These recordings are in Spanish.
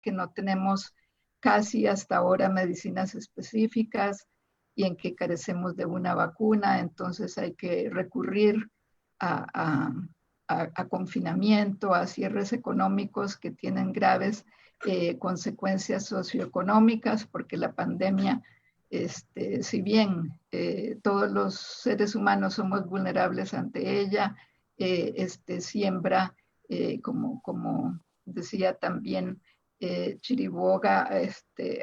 que no tenemos casi hasta ahora medicinas específicas y en que carecemos de una vacuna, entonces hay que recurrir a confinamiento, a cierres económicos que tienen graves consecuencias socioeconómicas, porque la pandemia, si bien todos los seres humanos somos vulnerables ante ella, siembra, como decía también Chiriboga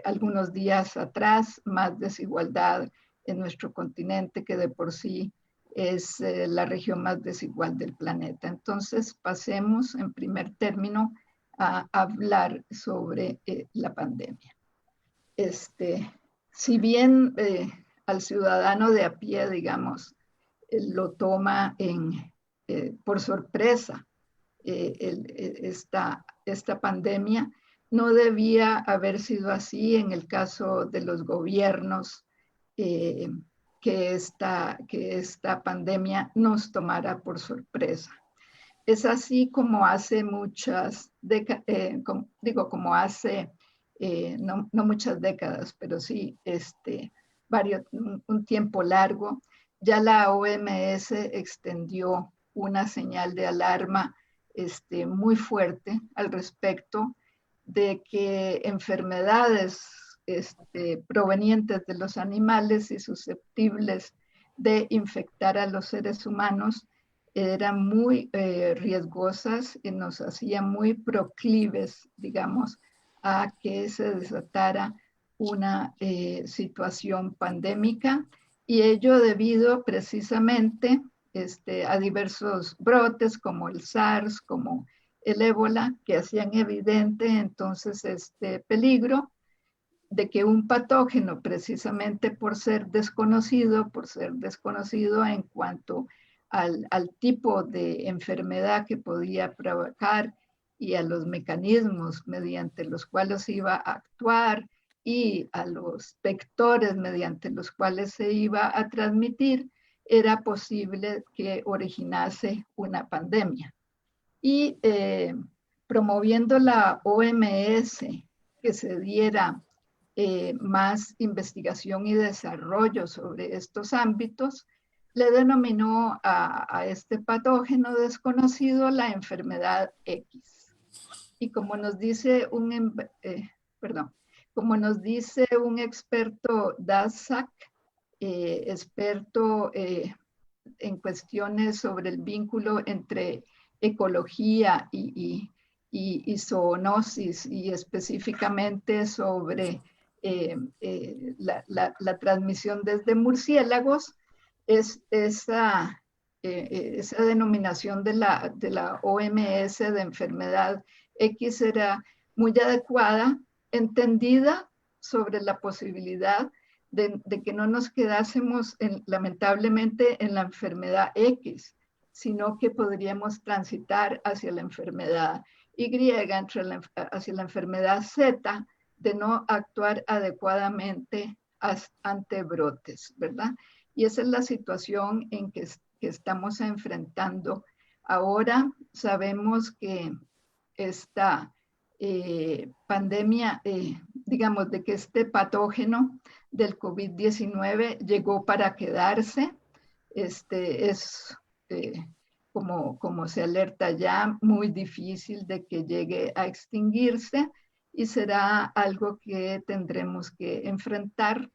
algunos días atrás, más desigualdad en nuestro continente, que de por sí es la región más desigual del planeta. Entonces, pasemos en primer término a hablar sobre la pandemia. Si bien al ciudadano de a pie, digamos, lo toma por sorpresa esta pandemia, no debía haber sido así en el caso de los gobiernos, que esta pandemia nos tomara por sorpresa. Es así como hace muchas décadas, como hace, no muchas décadas, pero sí un tiempo largo, ya la OMS extendió una señal de alarma muy fuerte al respecto de que enfermedades provenientes de los animales y susceptibles de infectar a los seres humanos eran muy riesgosas y nos hacían muy proclives, digamos, a que se desatara una situación pandémica, y ello debido precisamente a diversos brotes como el SARS, como el ébola, que hacían evidente entonces este peligro de que un patógeno, precisamente por ser desconocido en cuanto al tipo de enfermedad que podía provocar y a los mecanismos mediante los cuales iba a actuar y a los vectores mediante los cuales se iba a transmitir, era posible que originase una pandemia. Y promoviendo la OMS que se diera más investigación y desarrollo sobre estos ámbitos, le denominó a este patógeno desconocido la enfermedad X. Y como nos dice como nos dice un experto Daszak, experto en cuestiones sobre el vínculo entre ecología y zoonosis, y específicamente sobre la transmisión desde murciélagos, esa denominación de la OMS de enfermedad X era muy adecuada, entendida sobre la posibilidad de que no nos quedásemos lamentablemente en la enfermedad X, sino que podríamos transitar hacia la enfermedad Y, hacia la enfermedad Z, de no actuar adecuadamente ante brotes, ¿verdad? Y esa es la situación en que estamos enfrentando ahora. Sabemos que esta pandemia, digamos, de que este patógeno del COVID-19 llegó para quedarse. Es como se alerta ya, muy difícil de que llegue a extinguirse, y será algo que tendremos que enfrentar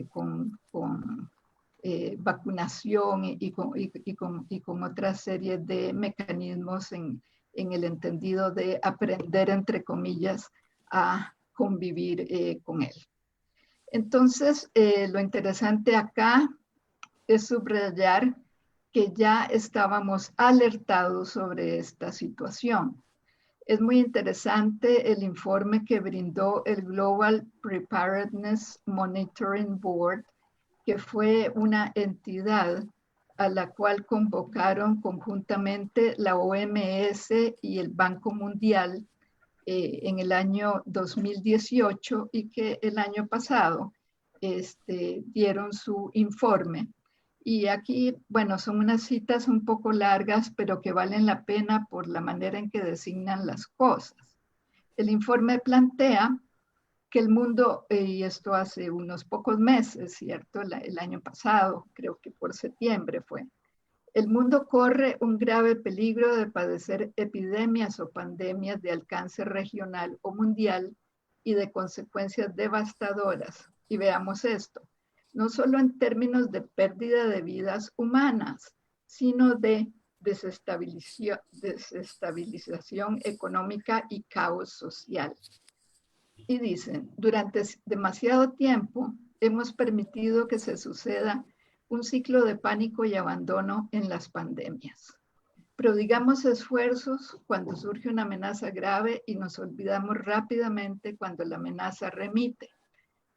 con vacunación y con otra serie de mecanismos en el entendido de aprender, entre comillas, a convivir con él. Entonces, lo interesante acá es subrayar que ya estábamos alertados sobre esta situación. Es muy interesante el informe que brindó el Global Preparedness Monitoring Board, que fue una entidad a la cual convocaron conjuntamente la OMS y el Banco Mundial en el año 2018, y que el año pasado dieron su informe. Y aquí, bueno, son unas citas un poco largas, pero que valen la pena por la manera en que designan las cosas. El informe plantea que el mundo, y esto hace unos pocos meses, ¿cierto? El año pasado, creo que por septiembre fue, el mundo corre un grave peligro de padecer epidemias o pandemias de alcance regional o mundial y de consecuencias devastadoras. Y veamos esto, no solo en términos de pérdida de vidas humanas, sino de desestabilización económica y caos social. Y dicen, durante demasiado tiempo hemos permitido que se suceda un ciclo de pánico y abandono en las pandemias. Prodigamos esfuerzos cuando surge una amenaza grave y nos olvidamos rápidamente cuando la amenaza remite.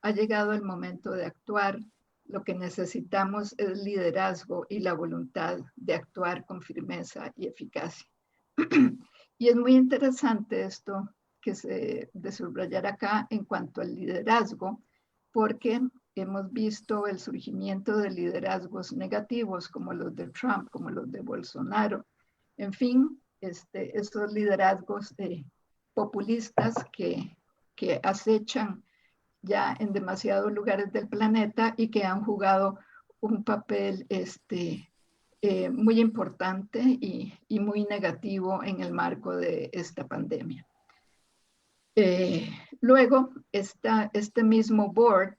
Ha llegado el momento de actuar. Lo que necesitamos es liderazgo y la voluntad de actuar con firmeza y eficacia. Y es muy interesante esto que de subrayar acá en cuanto al liderazgo, porque hemos visto el surgimiento de liderazgos negativos como los de Trump, como los de Bolsonaro, en fin, estos liderazgos populistas que acechan ya en demasiados lugares del planeta y que han jugado un papel muy importante y muy negativo en el marco de esta pandemia. Luego, este mismo board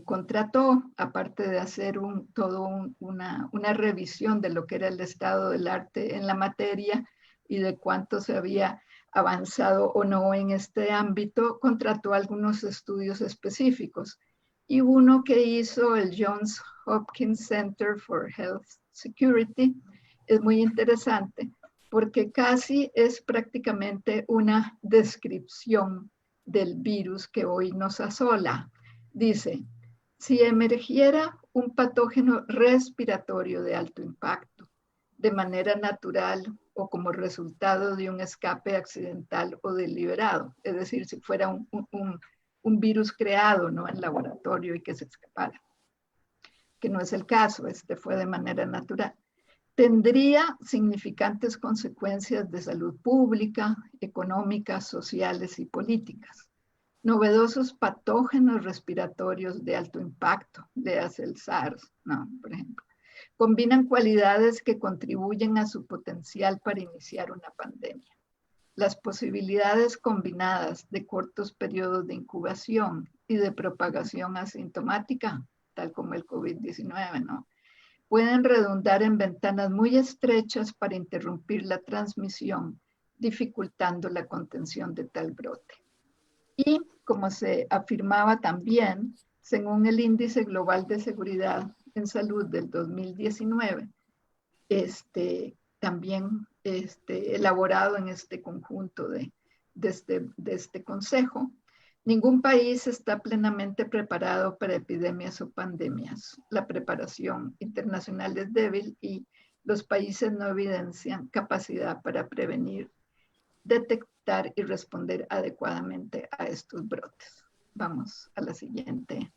contrató, aparte de hacer una revisión de lo que era el estado del arte en la materia y de cuánto se había avanzado o no en este ámbito, contrató algunos estudios específicos. Y uno que hizo el Johns Hopkins Center for Health Security es muy interesante porque casi es prácticamente una descripción del virus que hoy nos asola. Dice, si emergiera un patógeno respiratorio de alto impacto, de manera natural o como resultado de un escape accidental o deliberado, es decir, si fuera un virus creado, ¿no?, en laboratorio y que se escapara, que no es el caso, fue de manera natural, tendría significantes consecuencias de salud pública, económicas, sociales y políticas. Novedosos patógenos respiratorios de alto impacto, léase el SARS, ¿no?, por ejemplo, combinan cualidades que contribuyen a su potencial para iniciar una pandemia. Las posibilidades combinadas de cortos periodos de incubación y de propagación asintomática, tal como el COVID-19, ¿no?, pueden redundar en ventanas muy estrechas para interrumpir la transmisión, dificultando la contención de tal brote. Y como se afirmaba también, según el Índice Global de Seguridad en Salud del 2019, también elaborado en este conjunto de este consejo, ningún país está plenamente preparado para epidemias o pandemias. La preparación internacional es débil y los países no evidencian capacidad para prevenir, detectar y responder adecuadamente a estos brotes. Vamos a la siguiente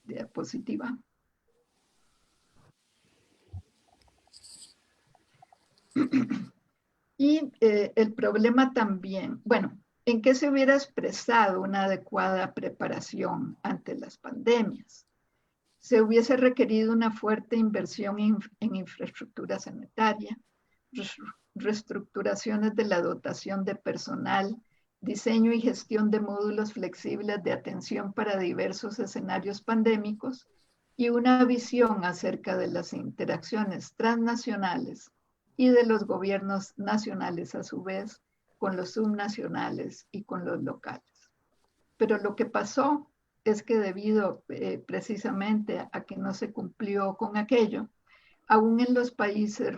diapositiva. Y el problema también, bueno, ¿en qué se hubiera expresado una adecuada preparación ante las pandemias? Se hubiese requerido una fuerte inversión en infraestructura sanitaria, reestructuraciones de la dotación de personal, diseño y gestión de módulos flexibles de atención para diversos escenarios pandémicos y una visión acerca de las interacciones transnacionales y de los gobiernos nacionales a su vez con los subnacionales y con los locales. Pero lo que pasó es que debido precisamente a que no se cumplió con aquello, aún en los países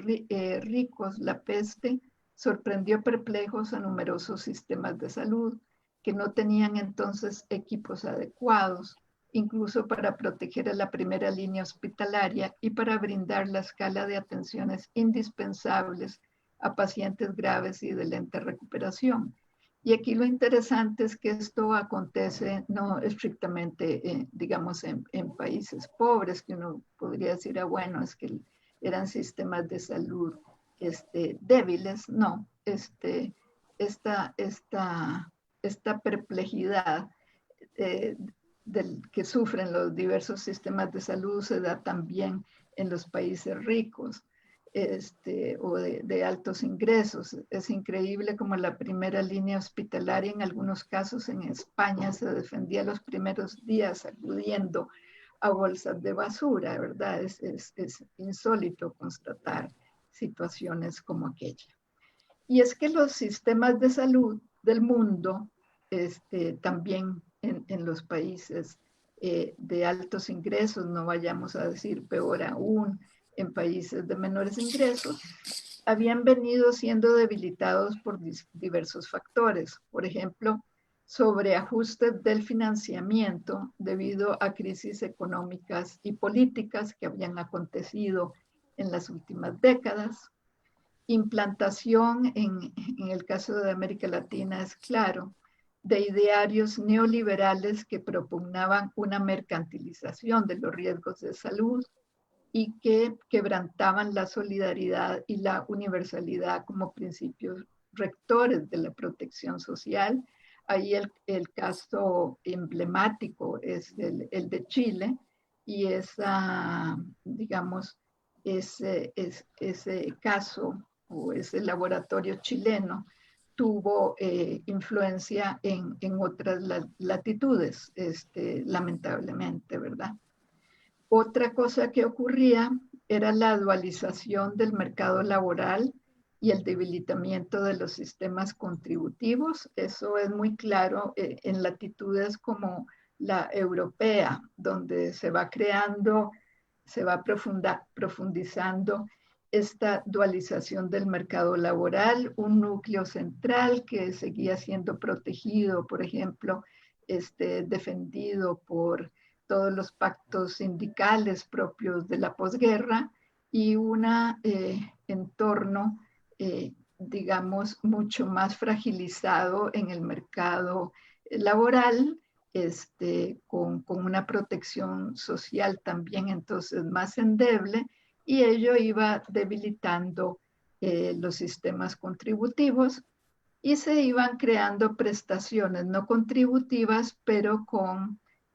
ricos, la peste sorprendió perplejos a numerosos sistemas de salud que no tenían entonces equipos adecuados, incluso para proteger a la primera línea hospitalaria y para brindar la escala de atenciones indispensables a pacientes graves y de lenta recuperación. Y aquí lo interesante es que esto acontece no estrictamente, digamos, en países pobres, que uno podría decir, bueno, es que eran sistemas de salud débiles, no. esta perplejidad que sufren los diversos sistemas de salud se da también en los países ricos o de altos ingresos. Es increíble como la primera línea hospitalaria en algunos casos en España se defendía los primeros días acudiendo a bolsas de basura, ¿verdad? Es insólito constatar situaciones como aquella. Y es que los sistemas de salud del mundo, también en los países de altos ingresos, no vayamos a decir peor aún, en países de menores ingresos, habían venido siendo debilitados por diversos factores. Por ejemplo, sobreajustes del financiamiento debido a crisis económicas y políticas que habían acontecido en las últimas décadas. Implantación, en el caso de América Latina es claro, de idearios neoliberales que propugnaban una mercantilización de los riesgos de salud y que quebrantaban la solidaridad y la universalidad como principios rectores de la protección social. Ahí el caso emblemático es el de Chile y digamos, ese caso o ese laboratorio chileno tuvo influencia en otras latitudes, lamentablemente, ¿verdad? Otra cosa que ocurría era la dualización del mercado laboral y el debilitamiento de los sistemas contributivos. Eso es muy claro en latitudes como la europea, donde se va creando, se va profundizando esta dualización del mercado laboral, un núcleo central que seguía siendo protegido, por ejemplo, defendido por todos los pactos sindicales propios de la posguerra y un entorno, digamos, mucho más fragilizado en el mercado laboral, con una protección social también entonces más endeble, y ello iba debilitando los sistemas contributivos y se iban creando prestaciones no contributivas, pero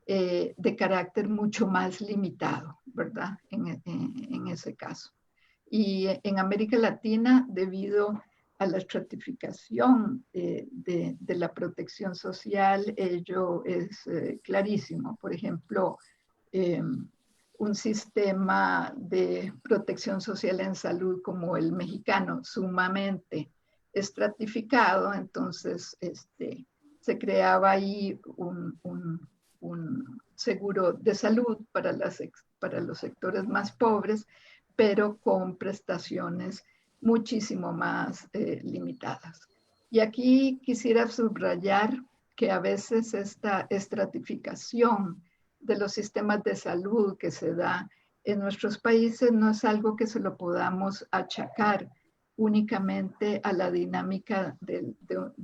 de carácter mucho más limitado, ¿verdad? En ese caso. Y en América Latina, debido a la estratificación de la protección social, ello es clarísimo. Por ejemplo, un sistema de protección social en salud como el mexicano, sumamente estratificado, entonces se creaba ahí un seguro de salud para los sectores más pobres, pero con prestaciones muchísimo más limitadas. Y aquí quisiera subrayar que a veces esta estratificación de los sistemas de salud que se da en nuestros países no es algo que se lo podamos achacar únicamente a la dinámica de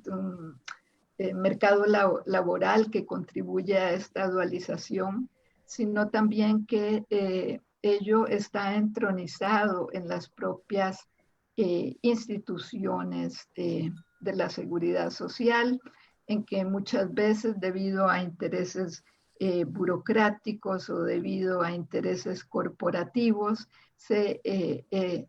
un mercado laboral que contribuye a esta dualización, sino también que ello está entronizado en las propias instituciones de la seguridad social, en que muchas veces debido a intereses burocráticos o debido a intereses corporativos se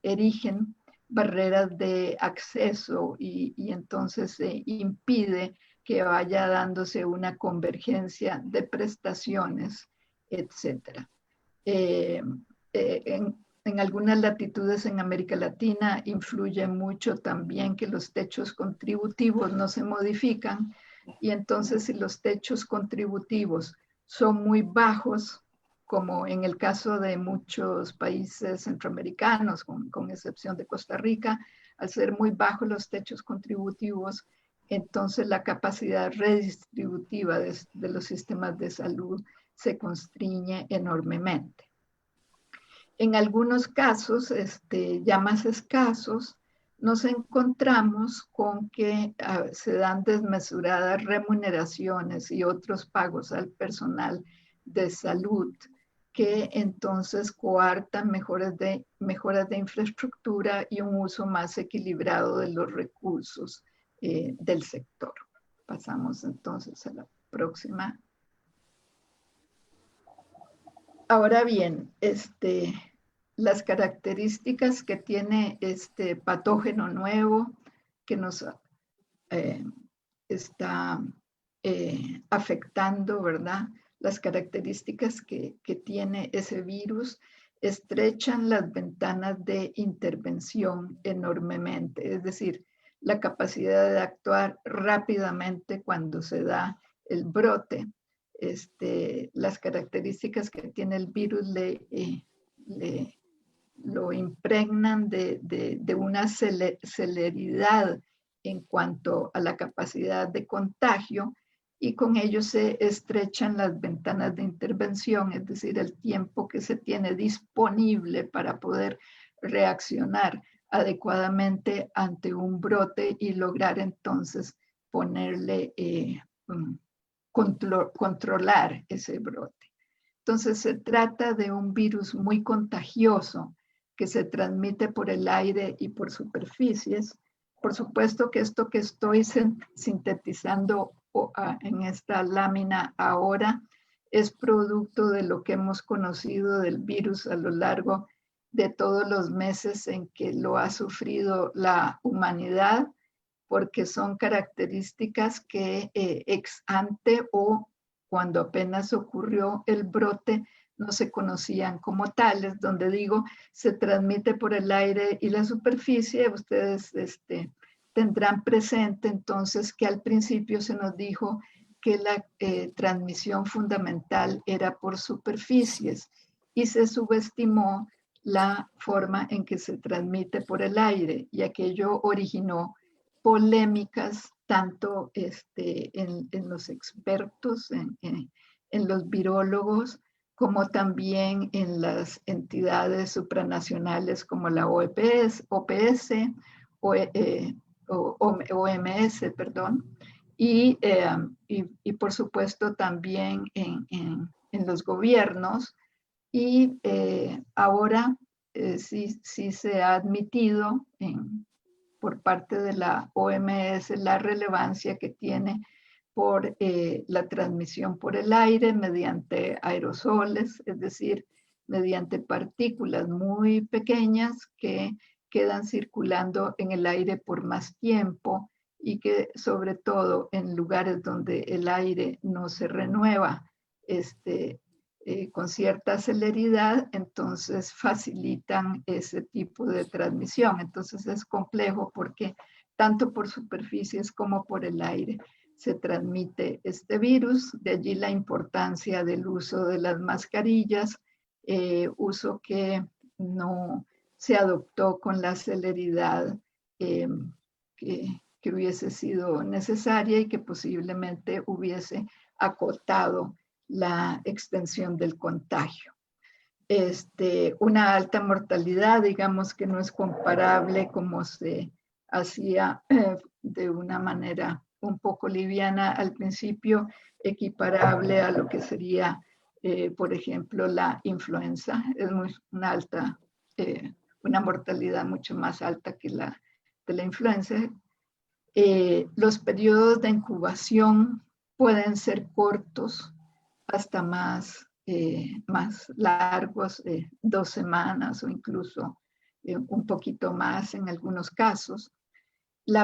erigen barreras de acceso y entonces se impide que vaya dándose una convergencia de prestaciones, etcétera. En algunas latitudes en América Latina influye mucho también que los techos contributivos no se modifican y entonces si los techos contributivos son muy bajos, como en el caso de muchos países centroamericanos, con excepción de Costa Rica, al ser muy bajos los techos contributivos, entonces la capacidad redistributiva de los sistemas de salud se constriñe enormemente. En algunos casos, ya más escasos, nos encontramos con que se dan desmesuradas remuneraciones y otros pagos al personal de salud que entonces coartan mejoras de infraestructura y un uso más equilibrado de los recursos del sector. Pasamos entonces a la próxima. Ahora bien, las características que tiene este patógeno nuevo que nos está afectando, ¿verdad? Las características que tiene ese virus estrechan las ventanas de intervención enormemente, es decir, la capacidad de actuar rápidamente cuando se da el brote. Las características que tiene el virus lo impregnan de una celeridad en cuanto a la capacidad de contagio, y con ello se estrechan las ventanas de intervención, es decir, el tiempo que se tiene disponible para poder reaccionar adecuadamente ante un brote y lograr entonces ponerle, controlar ese brote. Entonces se trata de un virus muy contagioso que se transmite por el aire y por superficies. Por supuesto que esto que estoy sintetizando en esta lámina ahora es producto de lo que hemos conocido del virus a lo largo de todos los meses en que lo ha sufrido la humanidad, porque son características que ex ante o cuando apenas ocurrió el brote no se conocían como tales, donde digo se transmite por el aire y la superficie. Ustedes tendrán presente entonces que al principio se nos dijo que la transmisión fundamental era por superficies y se subestimó la forma en que se transmite por el aire, y aquello originó polémicas tanto en los expertos, en los virólogos, como también en las entidades supranacionales como la OPS, OMS, perdón, y por supuesto también en los gobiernos. Y ahora sí se ha admitido por parte de la OMS la relevancia que tiene por la transmisión por el aire mediante aerosoles, es decir, mediante partículas muy pequeñas que quedan circulando en el aire por más tiempo y que sobre todo en lugares donde el aire no se renueva con cierta celeridad, entonces facilitan ese tipo de transmisión. Entonces es complejo porque tanto por superficies como por el aire se transmite este virus, de allí la importancia del uso de las mascarillas, uso que no se adoptó con la celeridad que hubiese sido necesaria y que posiblemente hubiese acotado la extensión del contagio. Una alta mortalidad, digamos que no es comparable como se hacía de una manera un poco liviana al principio, equiparable a lo que sería, por ejemplo, la influenza. Es una mortalidad mucho más alta que la de la influenza. Los periodos de incubación pueden ser cortos, hasta más largos, 2 semanas o incluso un poquito más en algunos casos. Y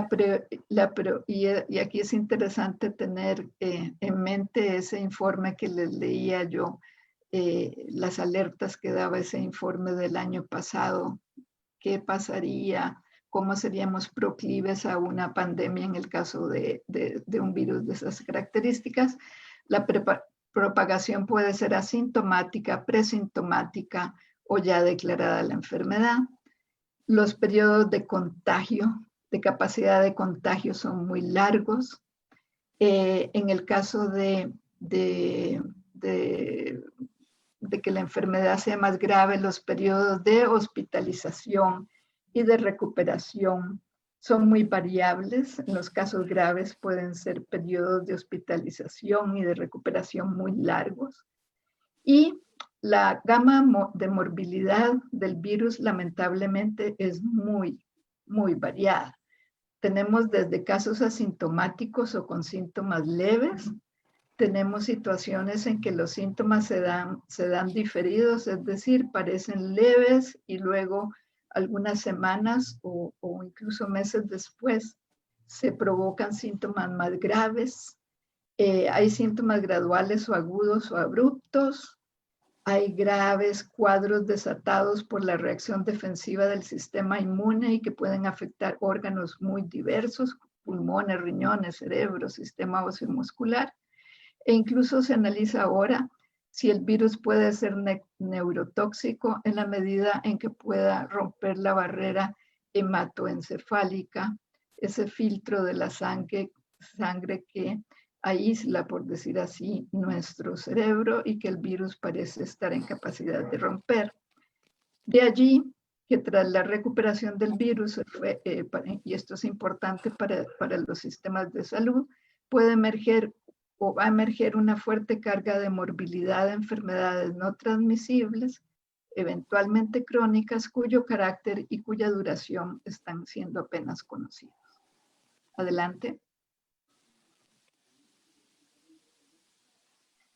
aquí es interesante tener en mente ese informe que les leía yo, las alertas que daba ese informe del año pasado. ¿Qué pasaría? ¿Cómo seríamos proclives a una pandemia en el caso de un virus de esas características? La propagación puede ser asintomática, presintomática o ya declarada la enfermedad. Los periodos de contagio, de capacidad de contagio, son muy largos. En el caso de que la enfermedad sea más grave, los periodos de hospitalización y de recuperación son muy variables. En los casos graves pueden ser periodos de hospitalización y de recuperación muy largos. Y la gama de morbilidad del virus lamentablemente es muy, muy variada. tenemos desde casos asintomáticos o con síntomas leves. Tenemos situaciones en que los síntomas se dan diferidos, es decir, parecen leves y luego algunas semanas o incluso meses después se provocan síntomas más graves. Hay síntomas graduales o agudos o abruptos. Hay graves cuadros desatados por la reacción defensiva del sistema inmune y que pueden afectar órganos muy diversos, pulmones, riñones, cerebro, sistema óseo muscular. E incluso se analiza ahora si el virus puede ser neurotóxico en la medida en que pueda romper la barrera hematoencefálica, ese filtro de la sangre que aísla, por decir así, nuestro cerebro y que el virus parece estar en capacidad de romper. De allí que tras la recuperación del virus, y esto es importante para los sistemas de salud, puede emerger o va a emerger una fuerte carga de morbilidad de enfermedades no transmisibles, eventualmente crónicas, cuyo carácter y cuya duración están siendo apenas conocidos. Adelante.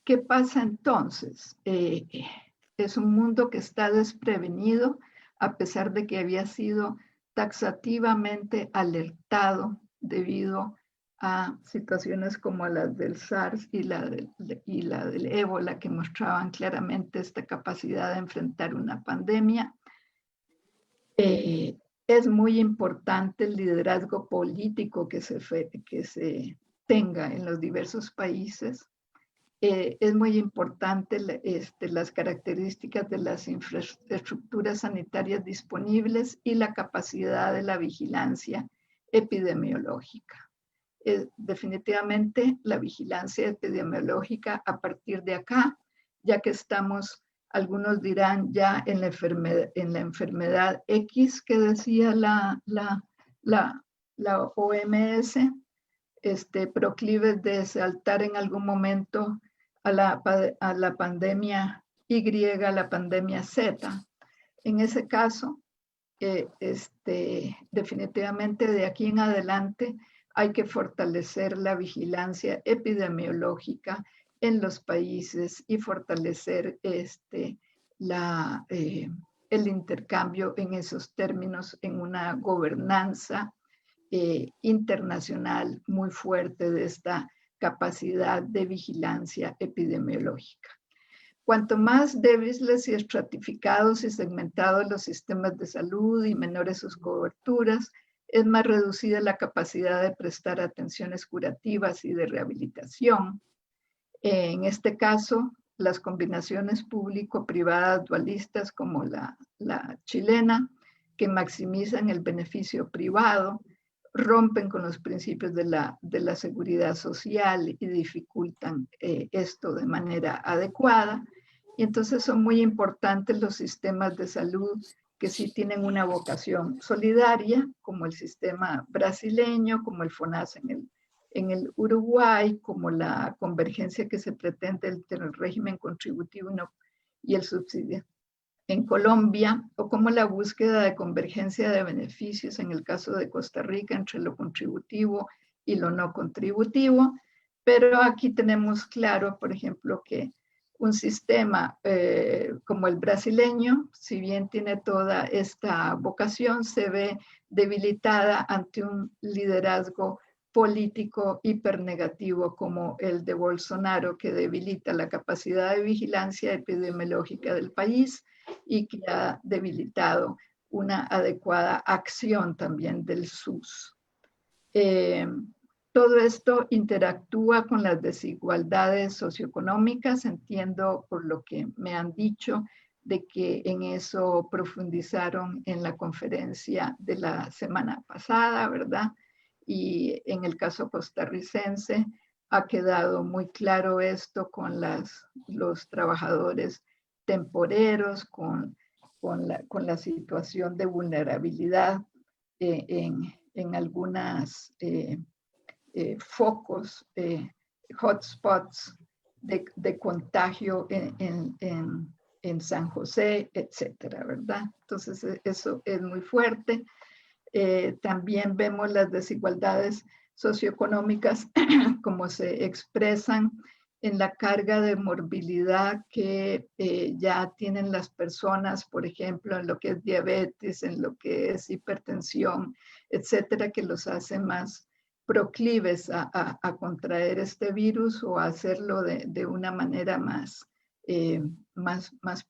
¿Qué pasa entonces? Es un mundo que está desprevenido, a pesar de que había sido taxativamente alertado debido a situaciones como las del SARS y la del ébola, que mostraban claramente esta capacidad de enfrentar una pandemia. Es muy importante el liderazgo político que se tenga en los diversos países. Es muy importante las características de las infraestructuras sanitarias disponibles y la capacidad de la vigilancia epidemiológica. Definitivamente la vigilancia epidemiológica a partir de acá, ya que estamos, algunos dirán ya en la enfermedad X que decía la OMS, proclives de saltar en algún momento a la pandemia Y, a la pandemia Z. En ese caso, definitivamente de aquí en adelante hay que fortalecer la vigilancia epidemiológica en los países y fortalecer el intercambio en esos términos en una gobernanza internacional muy fuerte de esta capacidad de vigilancia epidemiológica. Cuanto más débiles y estratificados y segmentados los sistemas de salud y menores sus coberturas, es más reducida la capacidad de prestar atenciones curativas y de rehabilitación. En este caso, las combinaciones público-privadas dualistas como la chilena, que maximizan el beneficio privado, rompen con los principios de la seguridad social y dificultan esto de manera adecuada. Y entonces son muy importantes los sistemas de salud que sí tienen una vocación solidaria, como el sistema brasileño, como el FONASA en el Uruguay, como la convergencia que se pretende entre el régimen contributivo y el subsidio en Colombia, o como la búsqueda de convergencia de beneficios en el caso de Costa Rica entre lo contributivo y lo no contributivo. Pero aquí tenemos claro, por ejemplo, que un sistema como el brasileño, si bien tiene toda esta vocación, se ve debilitada ante un liderazgo político hipernegativo como el de Bolsonaro, que debilita la capacidad de vigilancia epidemiológica del país y que ha debilitado una adecuada acción también del SUS. Todo esto interactúa con las desigualdades socioeconómicas. Entiendo por lo que me han dicho de que en eso profundizaron en la conferencia de la semana pasada, ¿verdad? Y en el caso costarricense ha quedado muy claro esto con los trabajadores temporeros, con la situación de vulnerabilidad en algunas focos, hotspots de contagio en San José, etcétera, ¿verdad? Entonces, eso es muy fuerte. También vemos las desigualdades socioeconómicas como se expresan en la carga de morbilidad que ya tienen las personas, por ejemplo, en lo que es diabetes, en lo que es hipertensión, etcétera, que los hace más proclives a contraer este virus o a hacerlo de una manera más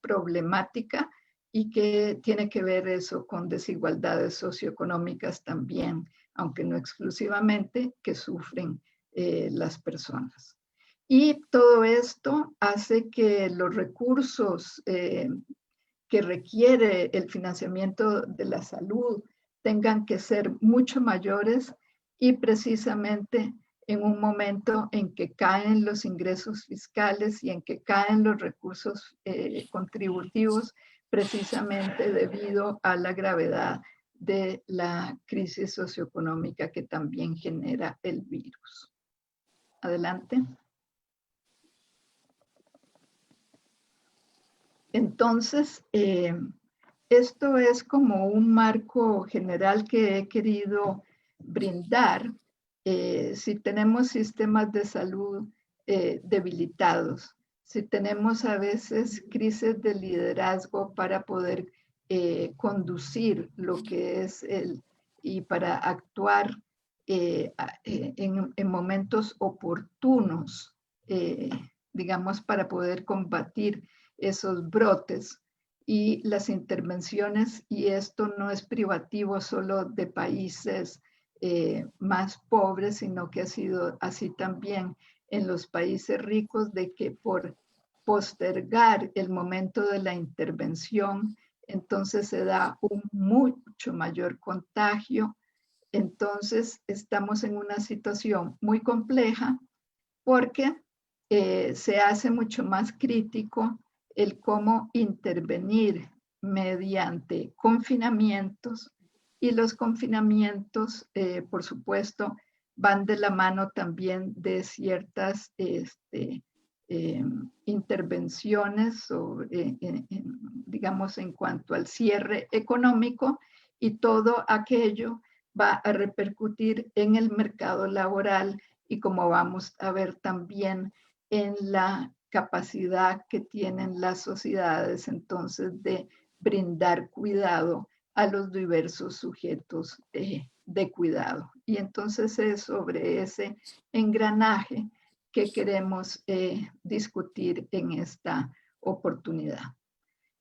problemática, y que tiene que ver eso con desigualdades socioeconómicas también, aunque no exclusivamente, que sufren las personas. Y todo esto hace que los recursos que requiere el financiamiento de la salud tengan que ser mucho mayores, y precisamente en un momento en que caen los ingresos fiscales y en que caen los recursos contributivos, precisamente debido a la gravedad de la crisis socioeconómica que también genera el virus. Adelante. Entonces, esto es como un marco general que he querido brindar. Si tenemos sistemas de salud debilitados, si tenemos a veces crisis de liderazgo para poder conducir lo que es y para actuar en momentos oportunos, digamos, para poder combatir esos brotes y las intervenciones, y esto no es privativo solo de países más pobres, sino que ha sido así también en los países ricos, de que por postergar el momento de la intervención, entonces se da un mucho mayor contagio. Entonces estamos en una situación muy compleja porque se hace mucho más crítico el cómo intervenir mediante confinamientos, y los confinamientos, por supuesto, van de la mano también de ciertas intervenciones, digamos, en cuanto al cierre económico, y todo aquello va a repercutir en el mercado laboral, y como vamos a ver también en la capacidad que tienen las sociedades entonces de brindar cuidado a los diversos sujetos de cuidado. Y entonces es sobre ese engranaje que queremos discutir en esta oportunidad.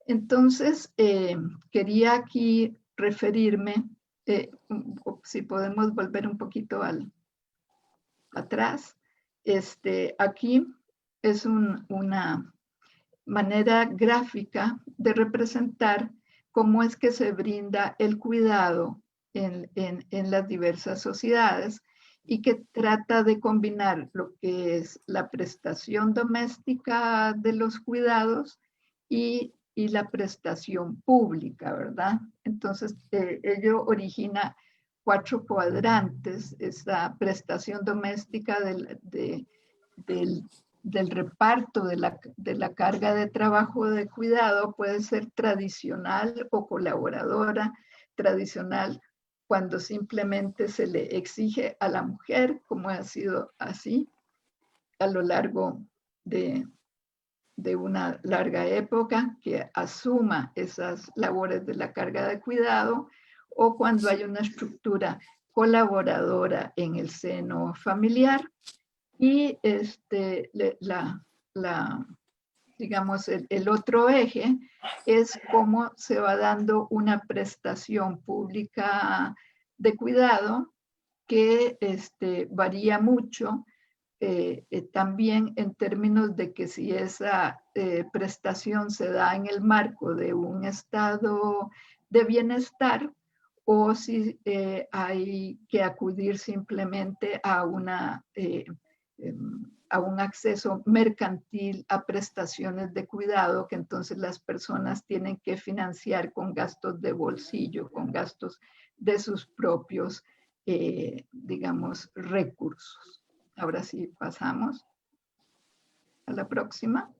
Entonces, quería aquí referirme, si podemos volver un poquito atrás. Aquí es una manera gráfica de representar cómo es que se brinda el cuidado en las diversas sociedades, y que trata de combinar lo que es la prestación doméstica de los cuidados y la prestación pública, ¿verdad? Entonces, ello origina 4 cuadrantes. Esta prestación doméstica del reparto de la carga de trabajo de cuidado puede ser tradicional o colaboradora. Tradicional, cuando simplemente se le exige a la mujer, como ha sido así a lo largo de una larga época, que asuma esas labores de la carga de cuidado, o cuando hay una estructura colaboradora en el seno familiar. Y digamos, el otro eje es cómo se va dando una prestación pública de cuidado que varía mucho, también en términos de que si esa prestación se da en el marco de un estado de bienestar, o si hay que acudir simplemente a un acceso mercantil a prestaciones de cuidado, que entonces las personas tienen que financiar con gastos de bolsillo, con gastos de sus propios, digamos, recursos. Ahora sí, pasamos a la próxima.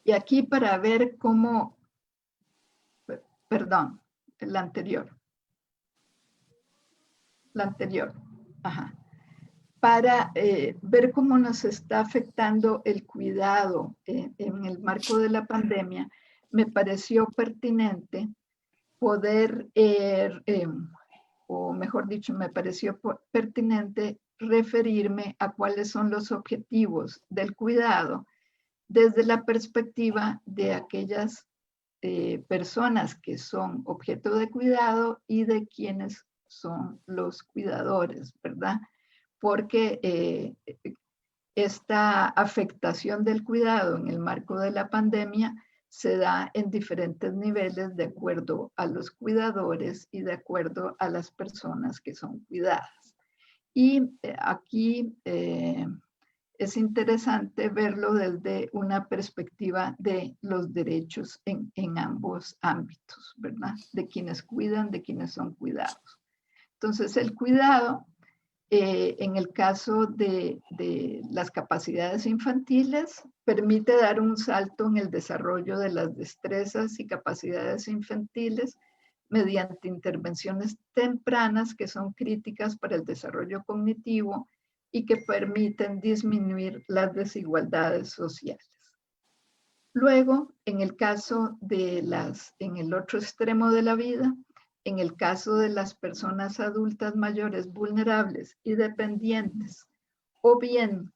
Y aquí, para ver cómo, perdón, la anterior. La anterior. Ajá. Para ver cómo nos está afectando el cuidado en el marco de la pandemia, me pareció pertinente poder, o mejor dicho, me pareció pertinente referirme a cuáles son los objetivos del cuidado desde la perspectiva de aquellas personas que son objeto de cuidado y de quienes son los cuidadores, ¿verdad? Porque esta afectación del cuidado en el marco de la pandemia se da en diferentes niveles de acuerdo a los cuidadores y de acuerdo a las personas que son cuidadas. Y aquí es interesante verlo desde una perspectiva de los derechos en ambos ámbitos, ¿verdad? De quienes cuidan, de quienes son cuidados. Entonces, el cuidado, en el caso de las capacidades infantiles, permite dar un salto en el desarrollo de las destrezas y capacidades infantiles mediante intervenciones tempranas que son críticas para el desarrollo cognitivo y que permiten disminuir las desigualdades sociales. Luego, en el caso de en el otro extremo de la vida, en el caso de las personas adultas mayores vulnerables y dependientes, o bien,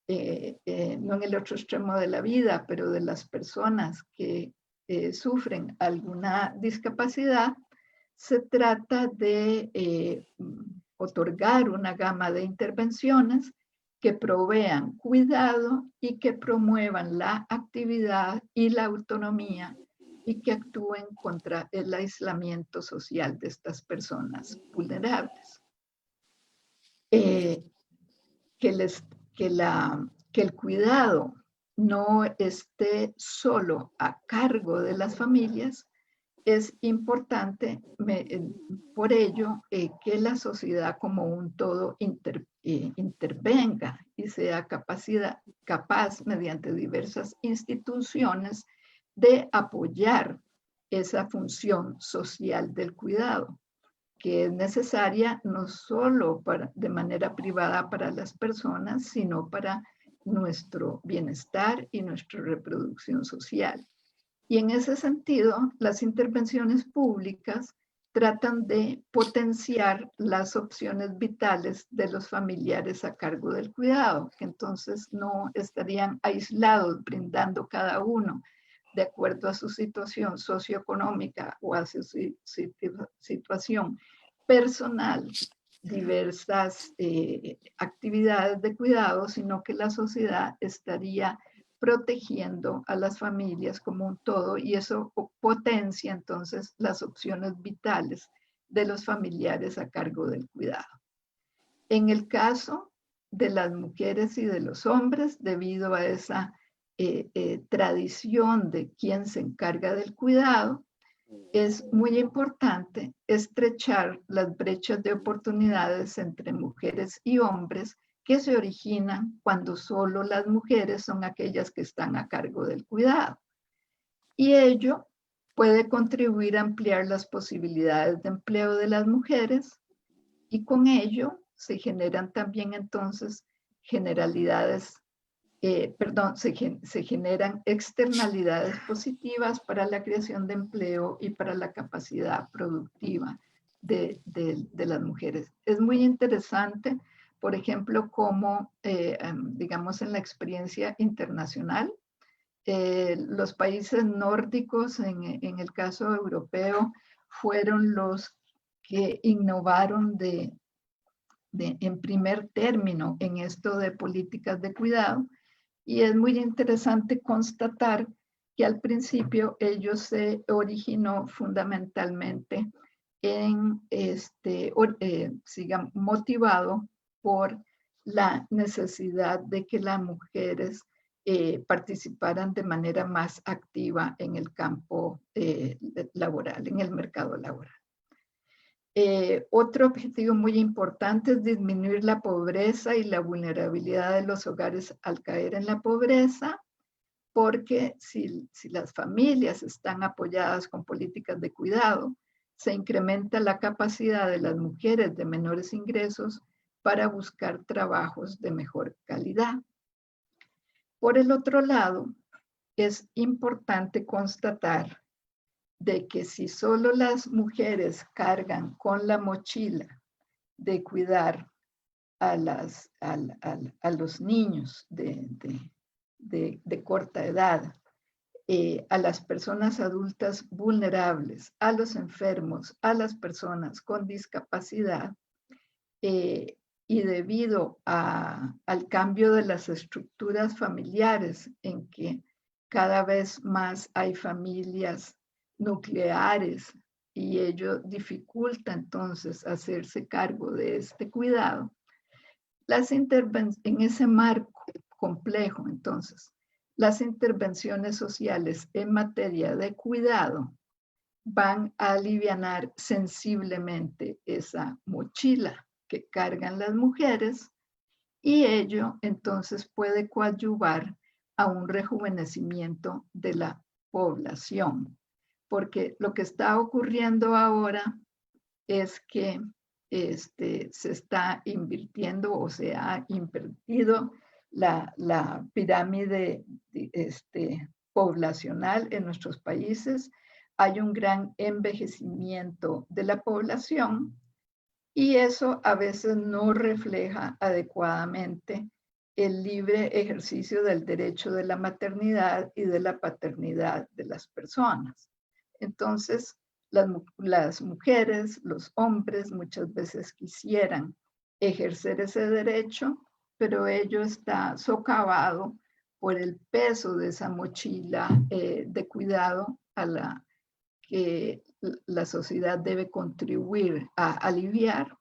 no en el otro extremo de la vida, pero de las personas que sufren alguna discapacidad, se trata de otorgar una gama de intervenciones que provean cuidado y que promuevan la actividad y la autonomía y que actúen contra el aislamiento social de estas personas vulnerables. Que el cuidado no esté solo a cargo de las familias, es importante por ello que la sociedad como un todo intervenga y sea capaz mediante diversas instituciones de apoyar esa función social del cuidado, que es necesaria no solo de manera privada para las personas, sino para nuestro bienestar y nuestra reproducción social. Y en ese sentido, las intervenciones públicas tratan de potenciar las opciones vitales de los familiares a cargo del cuidado, que entonces no estarían aislados, brindando cada uno de acuerdo a su situación socioeconómica o a su situación personal, diversas actividades de cuidado, sino que la sociedad estaría protegiendo a las familias como un todo y eso potencia entonces las opciones vitales de los familiares a cargo del cuidado. En el caso de las mujeres y de los hombres, debido a esa tradición de quien se encarga del cuidado, es muy importante estrechar las brechas de oportunidades entre mujeres y hombres que se originan cuando solo las mujeres son aquellas que están a cargo del cuidado. Y ello puede contribuir a ampliar las posibilidades de empleo de las mujeres y con ello se generan también entonces se generan externalidades positivas para la creación de empleo y para la capacidad productiva de las mujeres. Es muy interesante, por ejemplo, cómo, digamos, en la experiencia internacional, los países nórdicos, en el caso europeo, fueron los que innovaron en primer término en esto de políticas de cuidado. Y es muy interesante constatar que al principio ello se originó fundamentalmente motivado por la necesidad de que las mujeres participaran de manera más activa en el campo laboral, en el mercado laboral. Otro objetivo muy importante es disminuir la pobreza y la vulnerabilidad de los hogares al caer en la pobreza, porque si las familias están apoyadas con políticas de cuidado, se incrementa la capacidad de las mujeres de menores ingresos para buscar trabajos de mejor calidad. Por el otro lado, es importante constatar de que si solo las mujeres cargan con la mochila de cuidar a los niños de corta edad, a las personas adultas vulnerables, a los enfermos, a las personas con discapacidad, y debido al cambio de las estructuras familiares en que cada vez más hay familias nucleares y ello dificulta entonces hacerse cargo de este cuidado, en ese marco complejo entonces, las intervenciones sociales en materia de cuidado van a alivianar sensiblemente esa mochila que cargan las mujeres y ello entonces puede coadyuvar a un rejuvenecimiento de la población. Porque lo que está ocurriendo ahora es que se está invirtiendo o se ha invertido la pirámide poblacional en nuestros países. Hay un gran envejecimiento de la población y eso a veces no refleja adecuadamente el libre ejercicio del derecho de la maternidad y de la paternidad de las personas. Entonces, las mujeres, los hombres muchas veces quisieran ejercer ese derecho, pero ello está socavado por el peso de esa mochila de cuidado a la que la sociedad debe contribuir a aliviar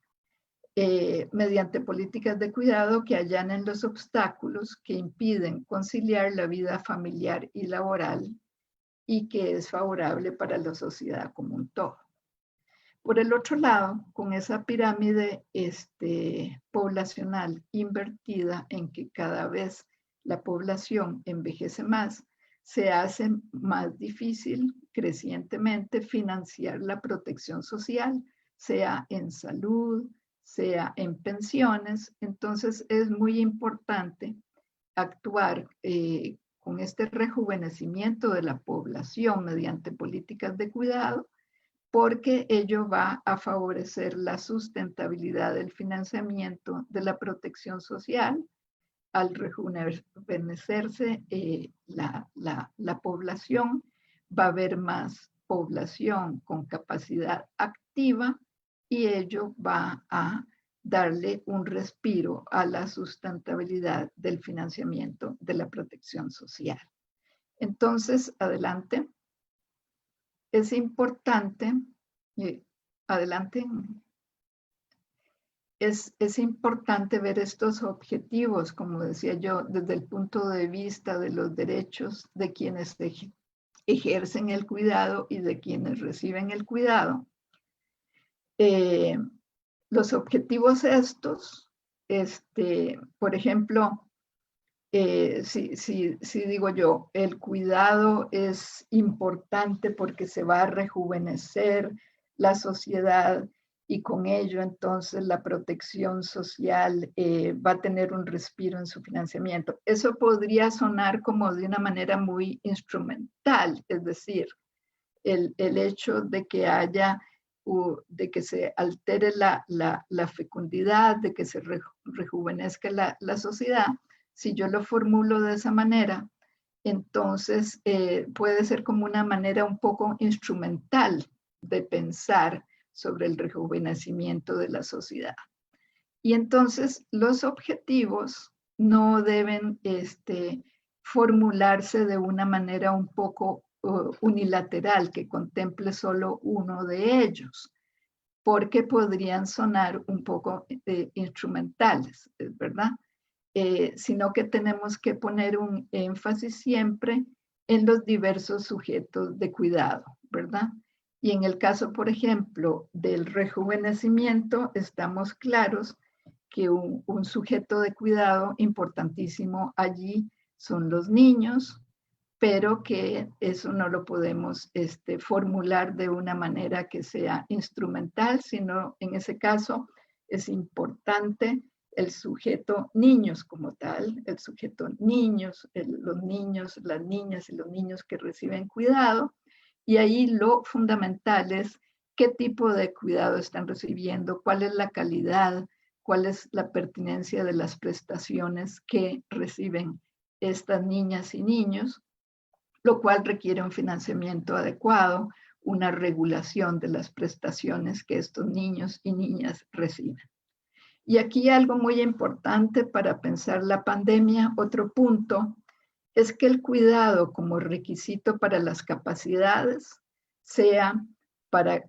mediante políticas de cuidado que allanen los obstáculos que impiden conciliar la vida familiar y laboral y que es favorable para la sociedad como un todo. Por el otro lado, con esa pirámide poblacional invertida en que cada vez la población envejece más, se hace más difícil crecientemente financiar la protección social, sea en salud, sea en pensiones. Entonces es muy importante actuar con este rejuvenecimiento de la población mediante políticas de cuidado, porque ello va a favorecer la sustentabilidad del financiamiento de la protección social. Al rejuvenecerse la población, va a haber más población con capacidad activa y ello va a darle un respiro a la sustentabilidad del financiamiento de la protección social. Entonces, adelante. Es importante, adelante, es importante ver estos objetivos, como decía yo, desde el punto de vista de los derechos de quienes ejercen el cuidado y de quienes reciben el cuidado. Los objetivos estos, por ejemplo, si digo yo, el cuidado es importante porque se va a rejuvenecer la sociedad y con ello entonces la protección social va a tener un respiro en su financiamiento. Eso podría sonar como de una manera muy instrumental, es decir, el hecho de que haya, de que se altere la fecundidad, de que se rejuvenezca la sociedad. Si yo lo formulo de esa manera, entonces puede ser como una manera un poco instrumental de pensar sobre el rejuvenecimiento de la sociedad. Y entonces los objetivos no deben formularse de una manera un poco unilateral, que contemple solo uno de ellos, porque podrían sonar un poco instrumentales, ¿verdad? Sino que tenemos que poner un énfasis siempre en los diversos sujetos de cuidado, ¿verdad? Y en el caso, por ejemplo, del rejuvenecimiento, estamos claros que un sujeto de cuidado importantísimo allí son los niños, pero que eso no lo podemos formular de una manera que sea instrumental, sino en ese caso es importante el sujeto niños como tal, el sujeto niños, los niños, las niñas y los niños que reciben cuidado, y ahí lo fundamental es qué tipo de cuidado están recibiendo, cuál es la calidad, cuál es la pertinencia de las prestaciones que reciben estas niñas y niños, lo cual requiere un financiamiento adecuado, una regulación de las prestaciones que estos niños y niñas reciben. Y aquí algo muy importante para pensar la pandemia, otro punto, es que el cuidado como requisito para las capacidades sea para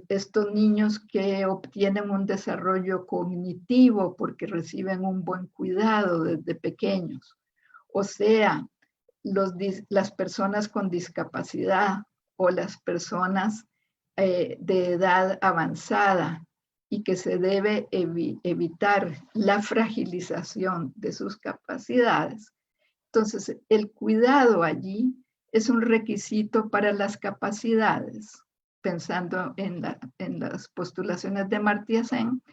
estos niños que obtienen un desarrollo cognitivo porque reciben un buen cuidado desde pequeños, o sea, las personas con discapacidad o las personas de edad avanzada y que se debe evitar la fragilización de sus capacidades. Entonces, el cuidado allí es un requisito para las capacidades, pensando en las postulaciones de Amartya Sen,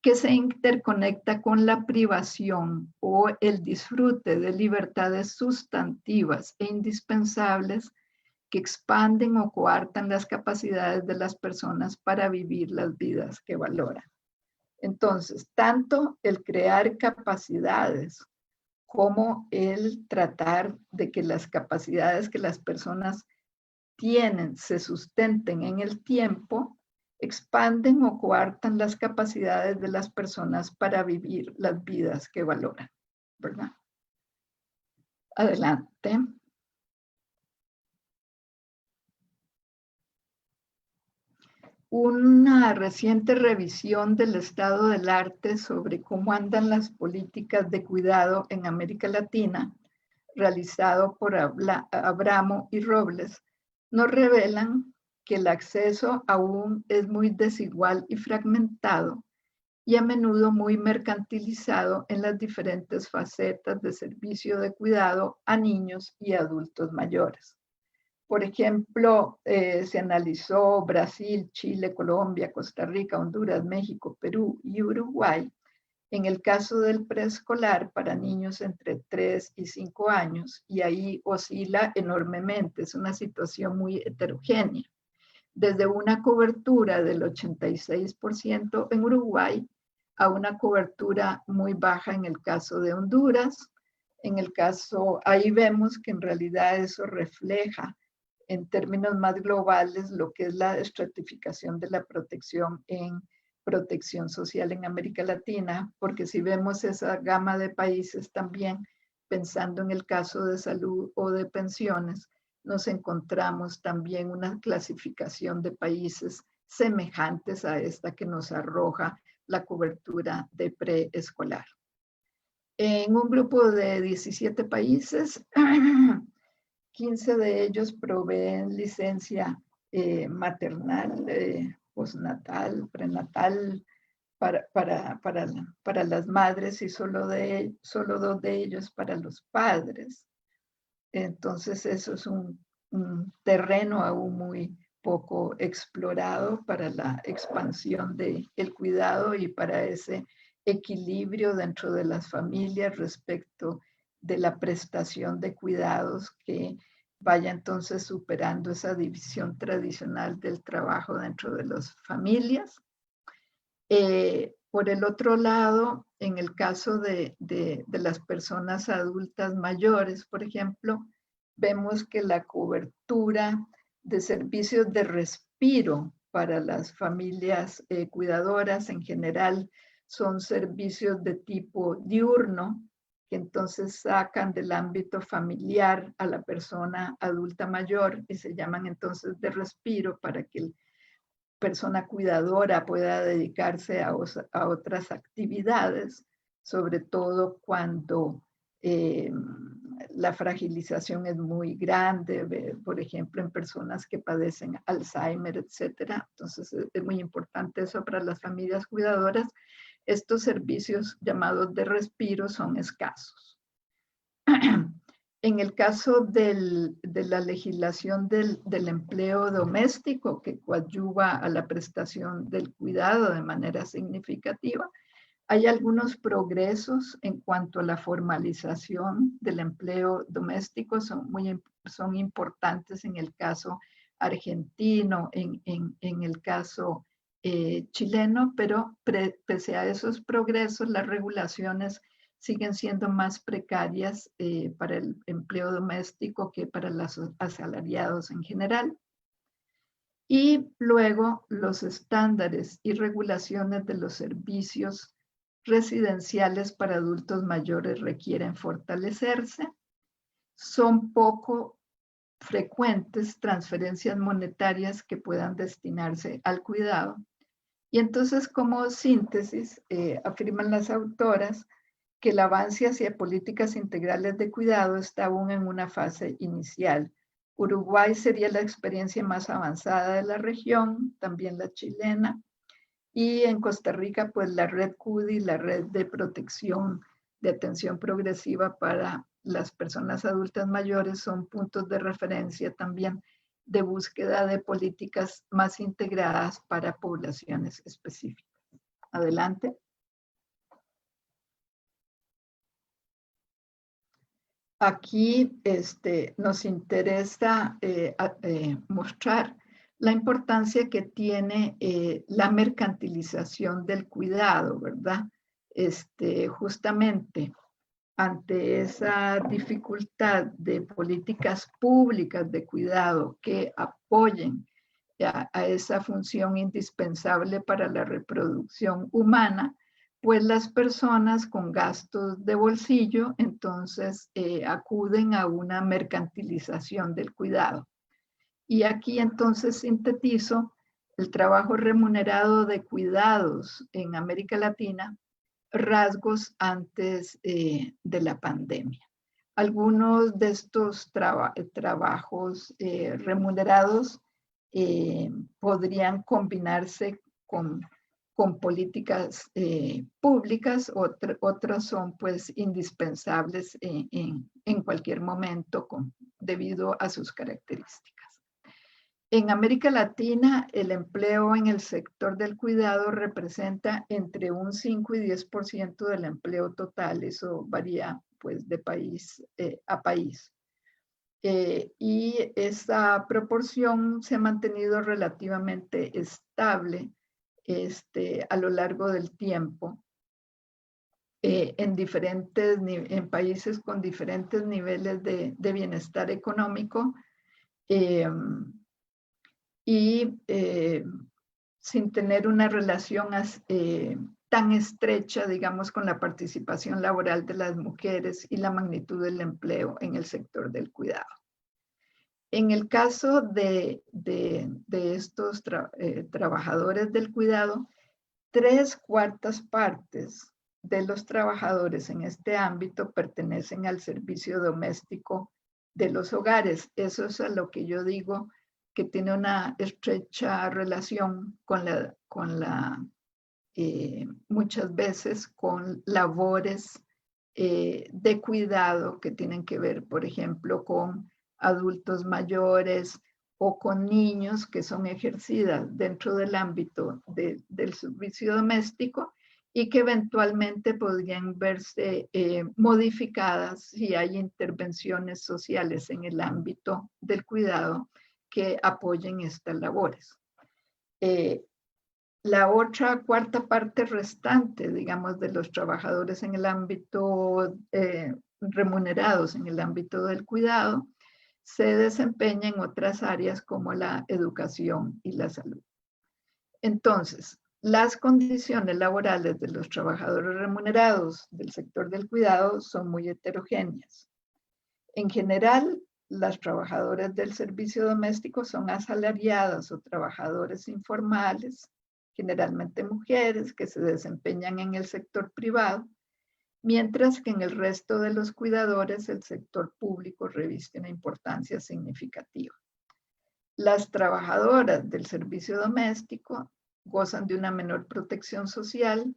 que se interconecta con la privación o el disfrute de libertades sustantivas e indispensables que expanden o coartan las capacidades de las personas para vivir las vidas que valoran. Entonces, tanto el crear capacidades como el tratar de que las capacidades que las personas tienen se sustenten en el tiempo, expanden o coartan las capacidades de las personas para vivir las vidas que valoran, ¿verdad? Adelante. Una reciente revisión del estado del arte sobre cómo andan las políticas de cuidado en América Latina, realizado por Abramo y Robles, nos revelan que el acceso aún es muy desigual y fragmentado y a menudo muy mercantilizado en las diferentes facetas de servicio de cuidado a niños y adultos mayores. Por ejemplo, se analizó Brasil, Chile, Colombia, Costa Rica, Honduras, México, Perú y Uruguay. En el caso del preescolar para niños entre 3 y 5 años, y ahí oscila enormemente, es una situación muy heterogénea. Desde una cobertura del 86% en Uruguay a una cobertura muy baja en el caso de Honduras. En el caso, ahí vemos que en realidad eso refleja en términos más globales lo que es la estratificación de la protección en protección social en América Latina, porque si vemos esa gama de países también, pensando en el caso de salud o de pensiones, nos encontramos también una clasificación de países semejantes a esta que nos arroja la cobertura de preescolar. En un grupo de 17 países, 15 de ellos proveen licencia maternal, postnatal, prenatal para las madres y solo 2 de ellos para los padres. Entonces eso es un terreno aún muy poco explorado para la expansión del cuidado y para ese equilibrio dentro de las familias respecto de la prestación de cuidados que vaya entonces superando esa división tradicional del trabajo dentro de las familias. Por el otro lado, en el caso de las personas adultas mayores, por ejemplo, vemos que la cobertura de servicios de respiro para las familias cuidadoras en general son servicios de tipo diurno, que entonces sacan del ámbito familiar a la persona adulta mayor y se llaman entonces de respiro para que el persona cuidadora pueda dedicarse a otras actividades, sobre todo cuando la fragilización es muy grande, por ejemplo, en personas que padecen Alzheimer, etcétera. Entonces, es muy importante eso para las familias cuidadoras. Estos servicios llamados de respiro son escasos. En el caso de la legislación del empleo doméstico, que coadyuva a la prestación del cuidado de manera significativa, hay algunos progresos en cuanto a la formalización del empleo doméstico, son importantes en el caso argentino, en el caso chileno, pero pese a esos progresos, las regulaciones siguen siendo más precarias para el empleo doméstico que para los asalariados en general. Y luego los estándares y regulaciones de los servicios residenciales para adultos mayores requieren fortalecerse. Son poco frecuentes transferencias monetarias que puedan destinarse al cuidado. Y entonces, como síntesis, afirman las autoras que el avance hacia políticas integrales de cuidado está aún en una fase inicial. Uruguay sería la experiencia más avanzada de la región, también la chilena, y en Costa Rica, pues la red CUDI, la red de protección de atención progresiva para las personas adultas mayores, son puntos de referencia también de búsqueda de políticas más integradas para poblaciones específicas. Adelante. Aquí nos interesa mostrar la importancia que tiene la mercantilización del cuidado, ¿verdad? Justamente ante esa dificultad de políticas públicas de cuidado que apoyen a esa función indispensable para la reproducción humana, pues las personas con gastos de bolsillo entonces acuden a una mercantilización del cuidado. Y aquí entonces sintetizo el trabajo remunerado de cuidados en América Latina, rasgos antes de la pandemia. Algunos de estos trabajos remunerados podrían combinarse con políticas públicas, otras son pues indispensables en cualquier momento debido a sus características. En América Latina, el empleo en el sector del cuidado representa entre un 5 y 10% del empleo total. Eso varía pues de país a país. Y esa proporción se ha mantenido relativamente estable a lo largo del tiempo en países con diferentes niveles de bienestar económico y sin tener una relación tan estrecha, digamos, con la participación laboral de las mujeres y la magnitud del empleo en el sector del cuidado. En el caso de estos trabajadores del cuidado, 3/4 partes de los trabajadores en este ámbito pertenecen al servicio doméstico de los hogares. Eso es a lo que yo digo que tiene una estrecha relación muchas veces con labores de cuidado que tienen que ver, por ejemplo, con adultos mayores o con niños que son ejercidas dentro del ámbito del servicio doméstico y que eventualmente podrían verse modificadas si hay intervenciones sociales en el ámbito del cuidado que apoyen estas labores. La otra 1/4 parte restante, digamos, de los trabajadores en el ámbito remunerados en el ámbito del cuidado, se desempeña en otras áreas como la educación y la salud. Entonces, las condiciones laborales de los trabajadores remunerados del sector del cuidado son muy heterogéneas. En general, las trabajadoras del servicio doméstico son asalariadas o trabajadores informales, generalmente mujeres que se desempeñan en el sector privado, mientras que en el resto de los cuidadores el sector público reviste una importancia significativa. Las trabajadoras del servicio doméstico gozan de una menor protección social,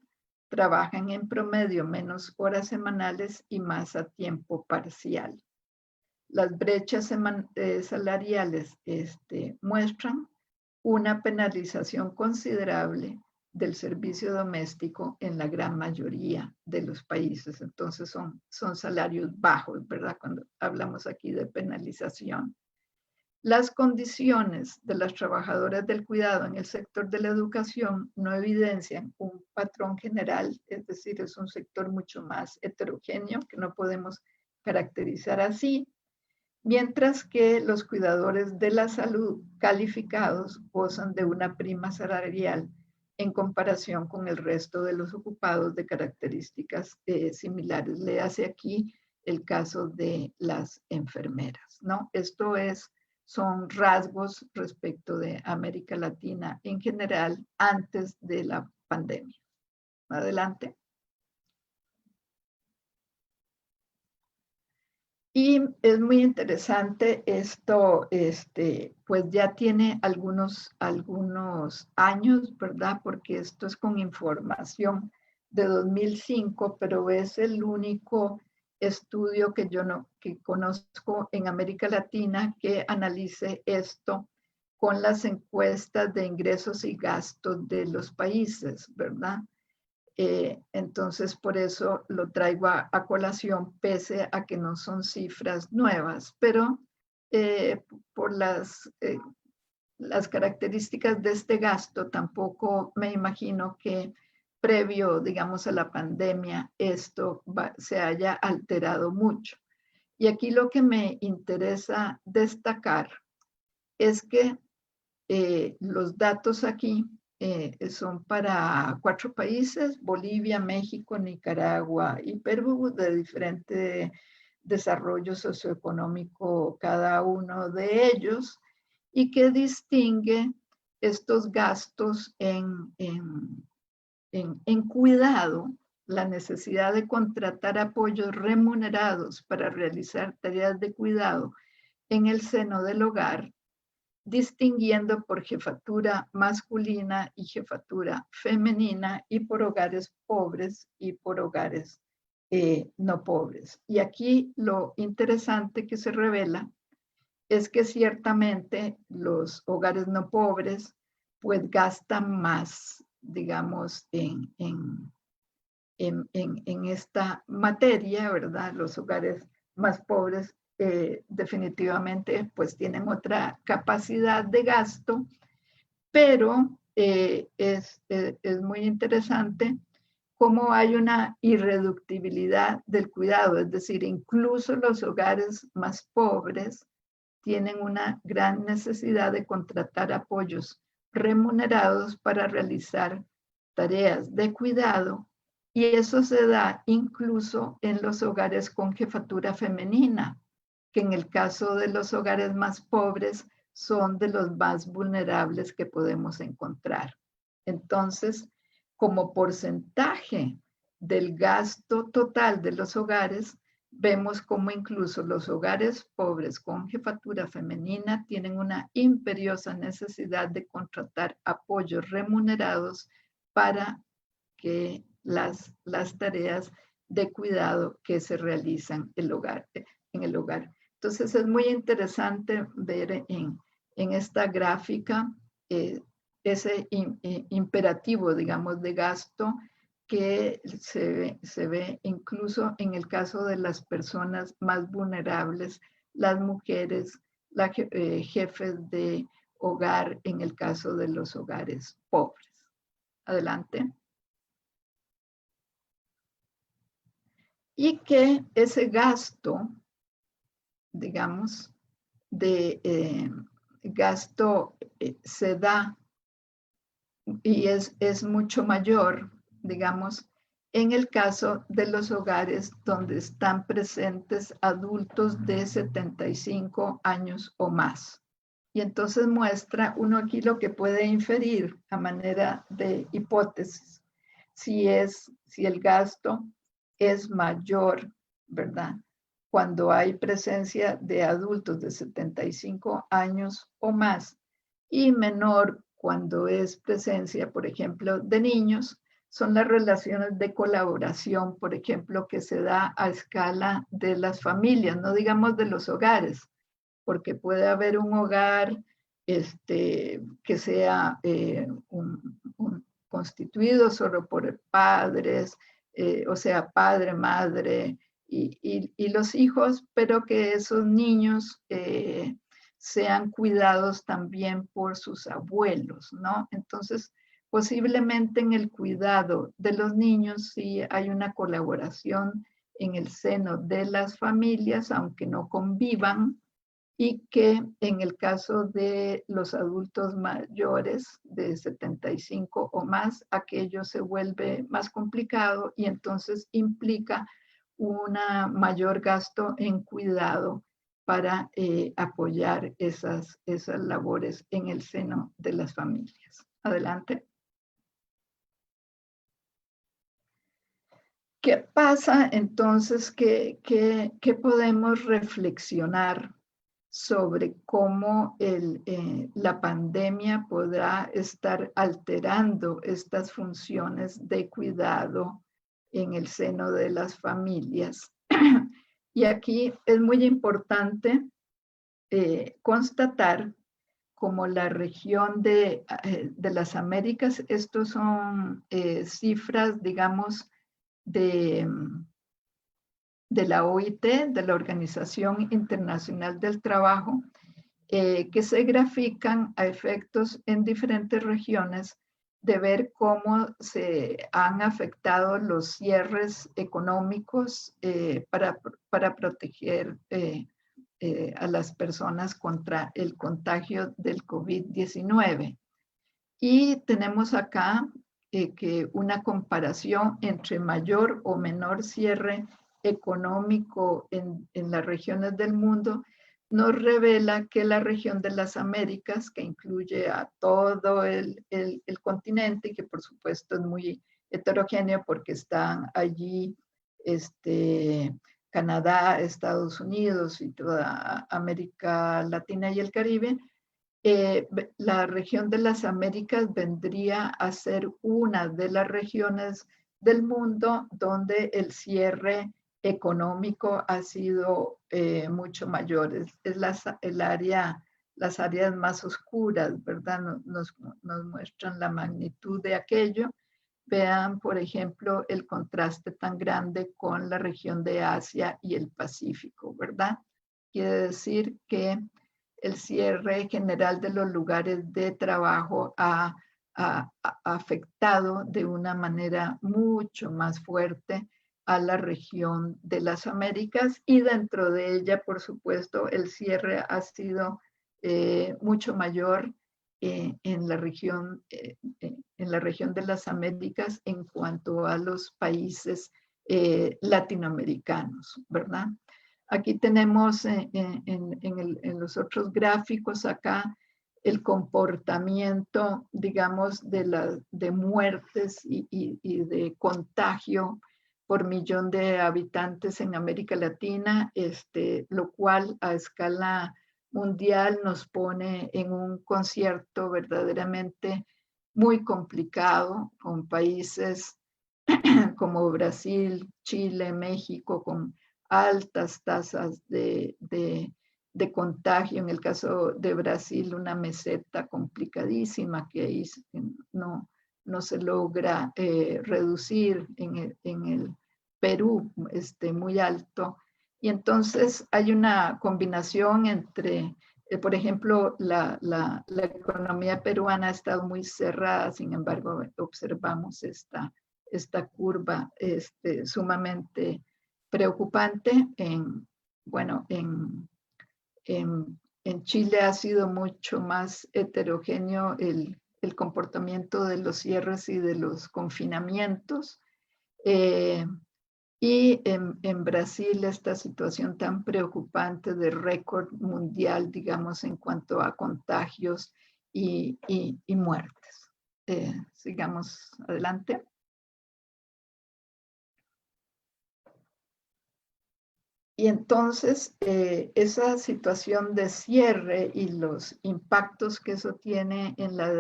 trabajan en promedio menos horas semanales y más a tiempo parcial. Las brechas salariales muestran una penalización considerable del servicio doméstico en la gran mayoría de los países. Entonces son salarios bajos, ¿verdad? Cuando hablamos aquí de penalización. Las condiciones de las trabajadoras del cuidado en el sector de la educación no evidencian un patrón general, es decir, es un sector mucho más heterogéneo que no podemos caracterizar así, mientras que los cuidadores de la salud calificados gozan de una prima salarial en comparación con el resto de los ocupados de características similares. Le hace aquí el caso de las enfermeras, ¿no? Son rasgos respecto de América Latina en general antes de la pandemia. Adelante. Y es muy interesante esto, pues ya tiene algunos años, ¿verdad? Porque esto es con información de 2005, pero es el único estudio que conozco en América Latina que analice esto con las encuestas de ingresos y gastos de los países, ¿verdad? Entonces, por eso lo traigo a colación, pese a que no son cifras nuevas, pero por las características de este gasto, tampoco me imagino que previo, digamos, a la pandemia, esto se haya alterado mucho. Y aquí lo que me interesa destacar es que los datos aquí son para 4 países: Bolivia, México, Nicaragua y Perú, de diferente desarrollo socioeconómico cada uno de ellos, y que distingue estos gastos en cuidado, la necesidad de contratar apoyos remunerados para realizar tareas de cuidado en el seno del hogar, distinguiendo por jefatura masculina y jefatura femenina, y por hogares pobres y por hogares no pobres. Y aquí lo interesante que se revela es que ciertamente los hogares no pobres pues gastan más, digamos, en esta materia, ¿verdad? Los hogares más pobres definitivamente pues tienen otra capacidad de gasto, pero es muy interesante cómo hay una irreductibilidad del cuidado, es decir, incluso los hogares más pobres tienen una gran necesidad de contratar apoyos remunerados para realizar tareas de cuidado, y eso se da incluso en los hogares con jefatura femenina, que en el caso de los hogares más pobres son de los más vulnerables que podemos encontrar. Entonces, como porcentaje del gasto total de los hogares, vemos cómo incluso los hogares pobres con jefatura femenina tienen una imperiosa necesidad de contratar apoyos remunerados para que las tareas de cuidado que se realizan en el hogar. Entonces es muy interesante ver en esta gráfica ese imperativo, digamos, de gasto que se ve incluso en el caso de las personas más vulnerables, las mujeres, jefes de hogar, en el caso de los hogares pobres. Adelante. Y que ese gasto, digamos, de gasto se da y es mucho mayor, digamos, en el caso de los hogares donde están presentes adultos de 75 años o más. Y entonces muestra uno aquí lo que puede inferir a manera de hipótesis, si el gasto es mayor, ¿verdad? Cuando hay presencia de adultos de 75 años o más, y menor cuando es presencia, por ejemplo, de niños, son las relaciones de colaboración, por ejemplo, que se da a escala de las familias, no digamos de los hogares, porque puede haber un hogar que sea constituido solo por padres, o sea, padre, madre y los hijos, pero que esos niños sean cuidados también por sus abuelos, ¿no? Entonces, posiblemente en el cuidado de los niños sí hay una colaboración en el seno de las familias, aunque no convivan, y que en el caso de los adultos mayores de 75 o más, aquello se vuelve más complicado y entonces implica un mayor gasto en cuidado para apoyar esas labores en el seno de las familias. Adelante. ¿Qué pasa entonces? ¿Qué podemos reflexionar sobre cómo la pandemia podrá estar alterando estas funciones de cuidado en el seno de las familias? Y aquí es muy importante constatar como la región de las Américas, estos son cifras, digamos, de la OIT, de la Organización Internacional del Trabajo, que se grafican a efectos en diferentes regiones de ver cómo se han afectado los cierres económicos para proteger a las personas contra el contagio del COVID-19. Y tenemos acá que una comparación entre mayor o menor cierre económico en las regiones del mundo nos revela que la región de las Américas, que incluye a todo el continente y que por supuesto es muy heterogéneo porque están allí Canadá, Estados Unidos y toda América Latina y el Caribe, la región de las Américas vendría a ser una de las regiones del mundo donde el cierre económico ha sido mucho mayor. Es las áreas más oscuras, ¿verdad? Nos muestran la magnitud de aquello. Vean, por ejemplo, el contraste tan grande con la región de Asia y el Pacífico, ¿verdad? Quiere decir que el cierre general de los lugares de trabajo ha afectado de una manera mucho más fuerte a la región de las Américas y dentro de ella, por supuesto, el cierre ha sido mucho mayor en la región de las Américas en cuanto a los países latinoamericanos, ¿verdad? Aquí tenemos en los otros gráficos acá el comportamiento, digamos, de muertes y de contagio por millón de habitantes en América Latina, lo cual a escala mundial nos pone en un concierto verdaderamente muy complicado con países como Brasil, Chile, México, con altas tasas de contagio. En el caso de Brasil, una meseta complicadísima que ahí no se logra reducir. En el Perú, muy alto. Y entonces hay una combinación entre, por ejemplo, la economía peruana ha estado muy cerrada, sin embargo, observamos esta curva sumamente preocupante. En Chile ha sido mucho más heterogéneo el comportamiento de los cierres y de los confinamientos. Y en Brasil esta situación tan preocupante de récord mundial, digamos, en cuanto a contagios y muertes. Sigamos adelante. Y entonces esa situación de cierre y los impactos que eso tiene en la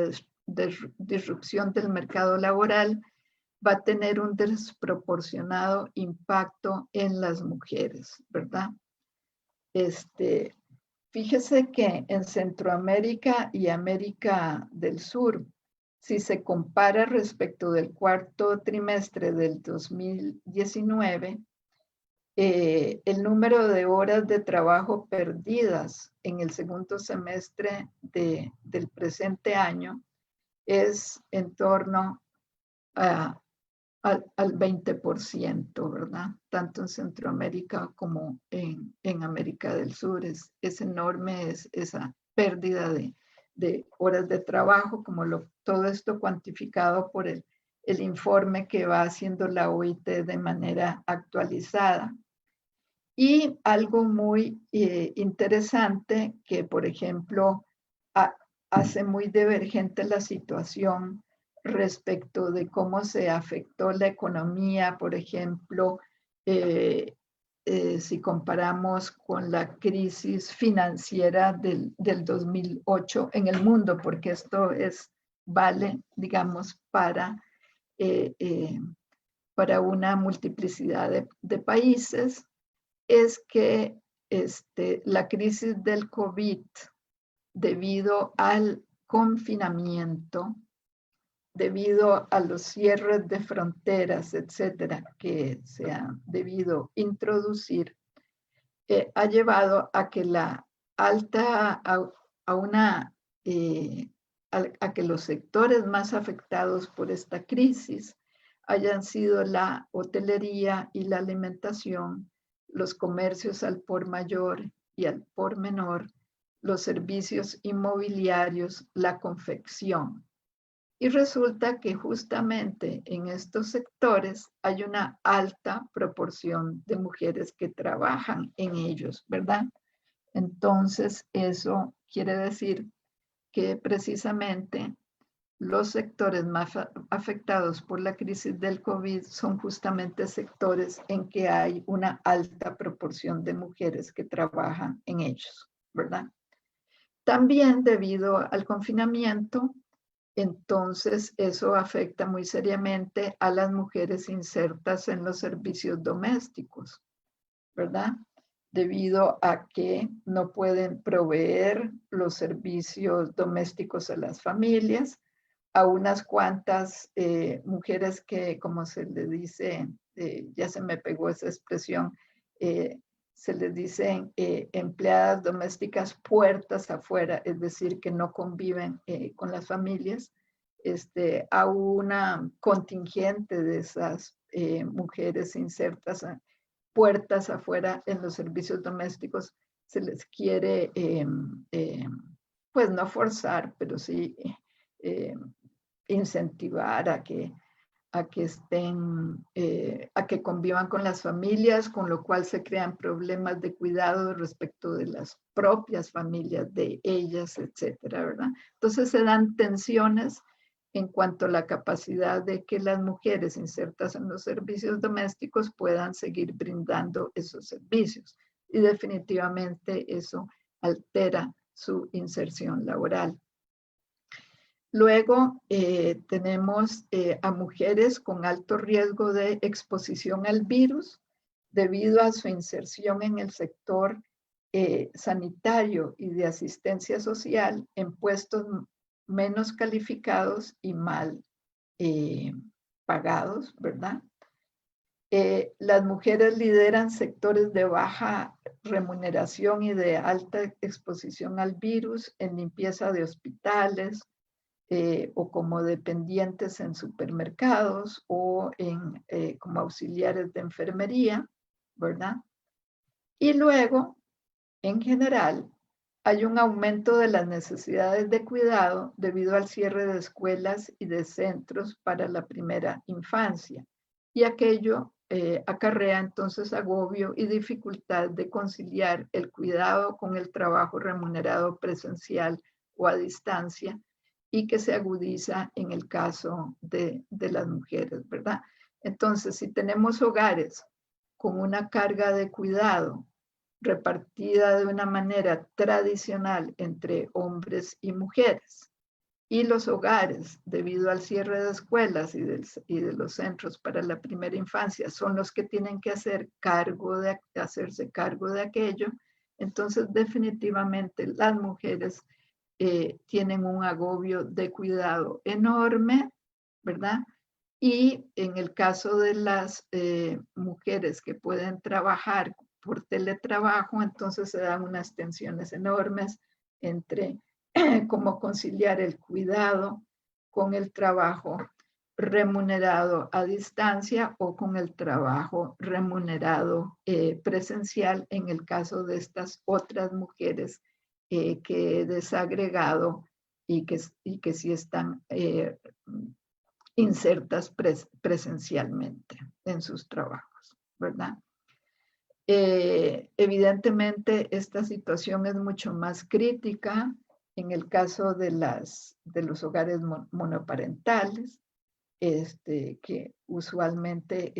disrupción del mercado laboral va a tener un desproporcionado impacto en las mujeres, ¿verdad? Fíjese que en Centroamérica y América del Sur, si se compara respecto del cuarto trimestre del 2019, el número de horas de trabajo perdidas en el segundo semestre del presente año es en torno al 20%, ¿verdad? Tanto en Centroamérica como en América del Sur. Es enorme esa pérdida de horas de trabajo, como todo esto cuantificado por el informe que va haciendo la OIT de manera actualizada. Y algo muy interesante que, por ejemplo, hace muy divergente la situación respecto de cómo se afectó la economía, por ejemplo, si comparamos con la crisis financiera del 2008 en el mundo, porque esto vale, digamos, para una multiplicidad de países, es que la crisis del COVID, debido al confinamiento, debido a los cierres de fronteras, etcétera, que se han debido introducir, ha llevado a que a que los sectores más afectados por esta crisis hayan sido la hotelería y la alimentación, los comercios al por mayor y al por menor, los servicios inmobiliarios, la confección. Y resulta que justamente en estos sectores hay una alta proporción de mujeres que trabajan en ellos, ¿verdad? Entonces, eso quiere decir que precisamente los sectores más afectados por la crisis del COVID son justamente sectores en que hay una alta proporción de mujeres que trabajan en ellos, ¿verdad? También debido al confinamiento, entonces eso afecta muy seriamente a las mujeres insertas en los servicios domésticos, ¿verdad? Debido a que no pueden proveer los servicios domésticos a las familias, a unas cuantas mujeres que, como se le dice, ya se me pegó esa expresión, se les dicen empleadas domésticas puertas afuera, es decir, que no conviven con las familias, a una contingente de esas mujeres insertas puertas afuera en los servicios domésticos, se les quiere, pues no forzar, pero sí incentivar a que a que convivan con las familias, con lo cual se crean problemas de cuidado respecto de las propias familias de ellas, etcétera, ¿verdad? Entonces se dan tensiones en cuanto a la capacidad de que las mujeres insertas en los servicios domésticos puedan seguir brindando esos servicios. Y definitivamente eso altera su inserción laboral. Luego tenemos a mujeres con alto riesgo de exposición al virus debido a su inserción en el sector sanitario y de asistencia social en puestos menos calificados y mal pagados, ¿verdad? Las mujeres lideran sectores de baja remuneración y de alta exposición al virus en limpieza de hospitales, o como dependientes en supermercados o como auxiliares de enfermería, ¿verdad? Y luego, en general, hay un aumento de las necesidades de cuidado debido al cierre de escuelas y de centros para la primera infancia. Y aquello acarrea entonces agobio y dificultad de conciliar el cuidado con el trabajo remunerado presencial o a distancia, y que se agudiza en el caso de las mujeres, ¿verdad? Entonces, si tenemos hogares con una carga de cuidado repartida de una manera tradicional entre hombres y mujeres, y los hogares, debido al cierre de escuelas y de los centros para la primera infancia, son los que tienen que hacerse cargo de aquello. Entonces, definitivamente, las mujeres tienen un agobio de cuidado enorme, ¿verdad? Y en el caso de las mujeres que pueden trabajar por teletrabajo, entonces se dan unas tensiones enormes entre cómo conciliar el cuidado con el trabajo remunerado a distancia o con el trabajo remunerado presencial en el caso de estas otras mujeres que he desagregado y que sí están insertas presencialmente en sus trabajos, ¿verdad? Evidentemente, esta situación es mucho más crítica en el caso de los hogares monoparentales, que usualmente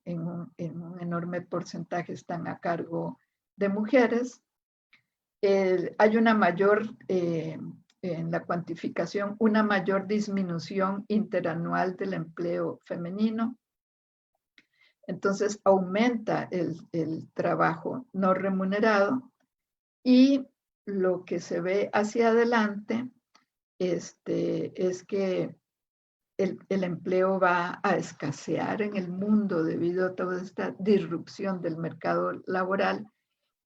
en un enorme porcentaje están a cargo de mujeres. Hay una mayor, en la cuantificación, una mayor disminución interanual del empleo femenino. Entonces aumenta el trabajo no remunerado y lo que se ve hacia adelante es que el empleo va a escasear en el mundo debido a toda esta disrupción del mercado laboral.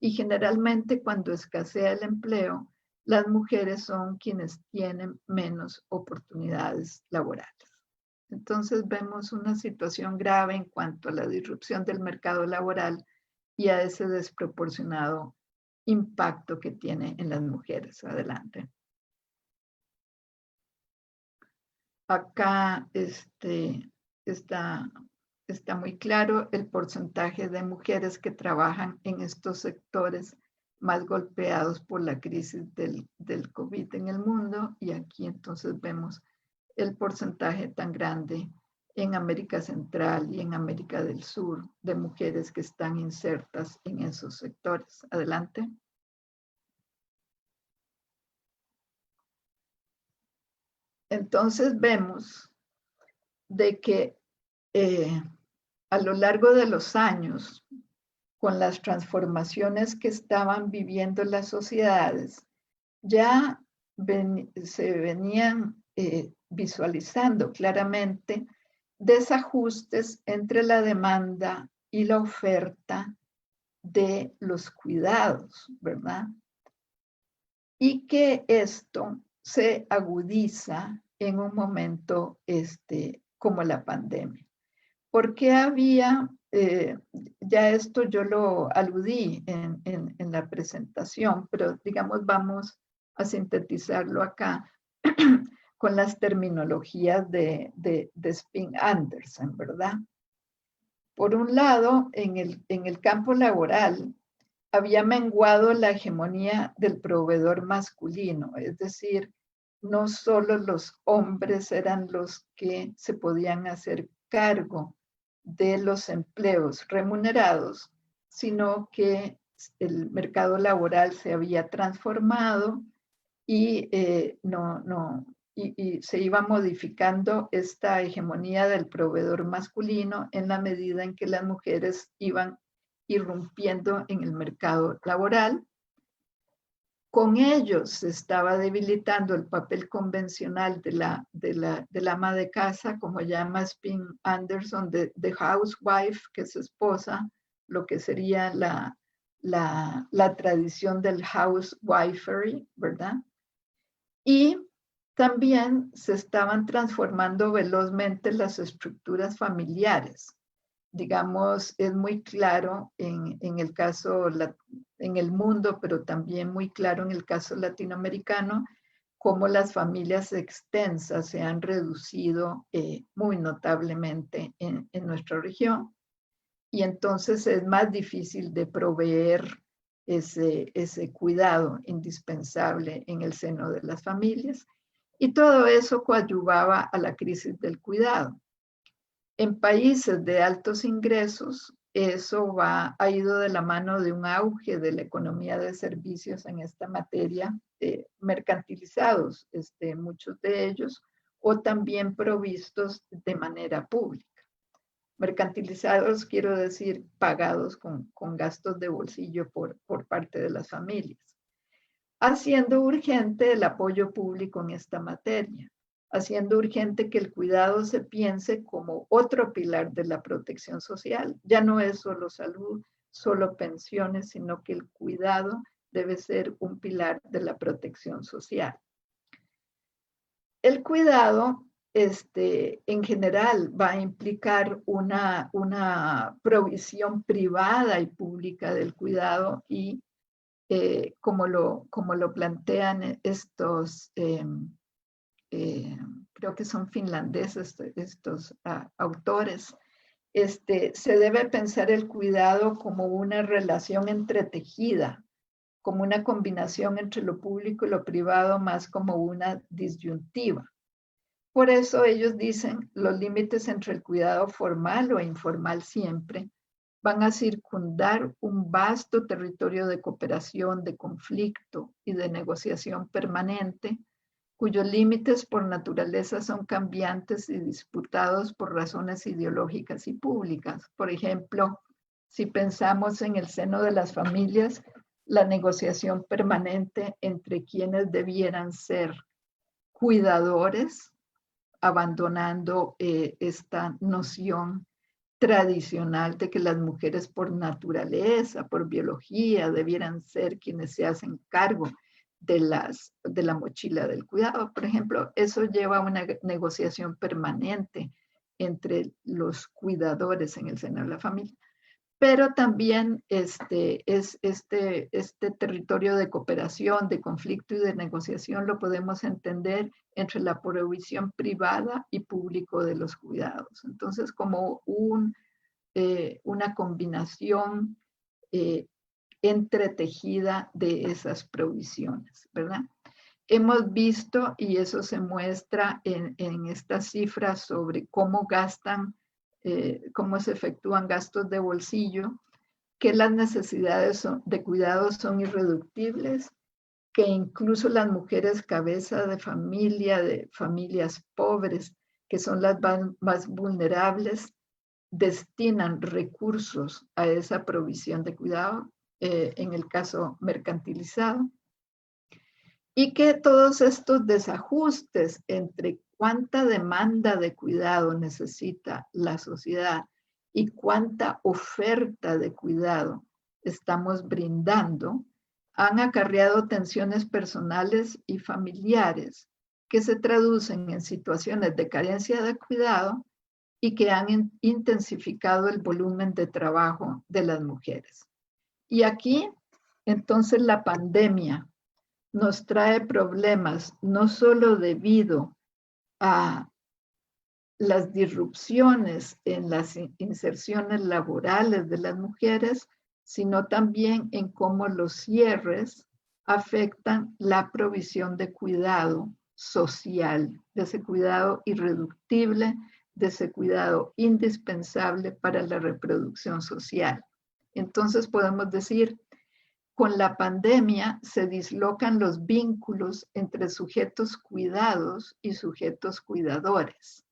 Y generalmente cuando escasea el empleo, las mujeres son quienes tienen menos oportunidades laborales. Entonces vemos una situación grave en cuanto a la disrupción del mercado laboral y a ese desproporcionado impacto que tiene en las mujeres. Adelante. Acá está muy claro el porcentaje de mujeres que trabajan en estos sectores más golpeados por la crisis del COVID en el mundo, y aquí entonces vemos el porcentaje tan grande en América Central y en América del Sur de mujeres que están insertas en esos sectores. Adelante. Entonces vemos de que a lo largo de los años, con las transformaciones que estaban viviendo las sociedades, ya se venían visualizando claramente desajustes entre la demanda y la oferta de los cuidados, ¿verdad? Y que esto se agudiza en un momento como la pandemia. Porque había, ya esto yo lo aludí en la presentación, pero digamos vamos a sintetizarlo acá con las terminologías de Spin-Anderson, ¿verdad? Por un lado, en el campo laboral había menguado la hegemonía del proveedor masculino, es decir, no solo los hombres eran los que se podían hacer cargo de los empleos remunerados, sino que el mercado laboral se había transformado y, y se iba modificando esta hegemonía del proveedor masculino en la medida en que las mujeres iban irrumpiendo en el mercado laboral. Con ellos se estaba debilitando el papel convencional de la ama de casa, como llama Spin-Anderson, de housewife, que es esposa, lo que sería la tradición del housewifery, ¿verdad? Y también se estaban transformando velozmente las estructuras familiares. Digamos, es muy claro en el caso, en el mundo, pero también muy claro en el caso latinoamericano, cómo las familias extensas se han reducido muy notablemente en nuestra región. Y entonces es más difícil de proveer ese cuidado indispensable en el seno de las familias. Y todo eso coadyuvaba a la crisis del cuidado. En países de altos ingresos, eso ha ido de la mano de un auge de la economía de servicios en esta materia, mercantilizados, muchos de ellos, o también provistos de manera pública. Mercantilizados, quiero decir, pagados con gastos de bolsillo por parte de las familias, haciendo urgente el apoyo público en esta materia, haciendo urgente que el cuidado se piense como otro pilar de la protección social. Ya no es solo salud, solo pensiones, sino que el cuidado debe ser un pilar de la protección social. El cuidado, en general, va a implicar una provisión privada y pública del cuidado y como lo plantean estos, creo que son finlandeses, estos autores, se debe pensar el cuidado como una relación entretejida, como una combinación entre lo público y lo privado, más como una disyuntiva. Por eso ellos dicen, los límites entre el cuidado formal o informal siempre van a circundar un vasto territorio de cooperación, de conflicto y de negociación permanente, cuyos límites por naturaleza son cambiantes y disputados por razones ideológicas y públicas. Por ejemplo, si pensamos en el seno de las familias, la negociación permanente entre quienes debieran ser cuidadores, abandonando esta noción tradicional de que las mujeres por naturaleza, por biología, debieran ser quienes se hacen cargo de la mochila del cuidado. Por ejemplo, eso lleva a una negociación permanente entre los cuidadores en el seno de la familia. Pero también este territorio de cooperación, de conflicto y de negociación lo podemos entender entre la provisión privada y público de los cuidados. Entonces, como una combinación entretejida de esas provisiones, ¿verdad? Hemos visto, y eso se muestra en estas cifras sobre cómo gastan, cómo se efectúan gastos de bolsillo, que las necesidades de cuidado son irreductibles, que incluso las mujeres cabeza de familias pobres, que son las más vulnerables, destinan recursos a esa provisión de cuidado, en el caso mercantilizado, y que todos estos desajustes entre cuánta demanda de cuidado necesita la sociedad y cuánta oferta de cuidado estamos brindando, han acarreado tensiones personales y familiares que se traducen en situaciones de carencia de cuidado y que han intensificado el volumen de trabajo de las mujeres. Y aquí, entonces, la pandemia nos trae problemas no solo debido a las disrupciones en las inserciones laborales de las mujeres, sino también en cómo los cierres afectan la provisión de cuidado social, de ese cuidado irreductible, de ese cuidado indispensable para la reproducción social. Entonces podemos decir, con la pandemia se dislocan los vínculos entre sujetos cuidados y sujetos cuidadores.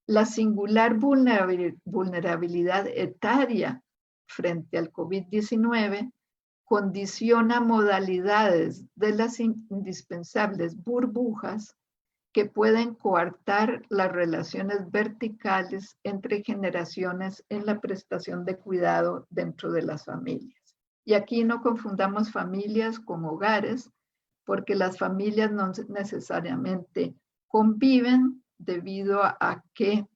La singular vulnerabilidad etaria frente al COVID-19 condiciona modalidades de las indispensables burbujas que pueden coartar las relaciones verticales entre generaciones en la prestación de cuidado dentro de las familias. Y aquí no confundamos familias con hogares, porque las familias no necesariamente conviven debido a que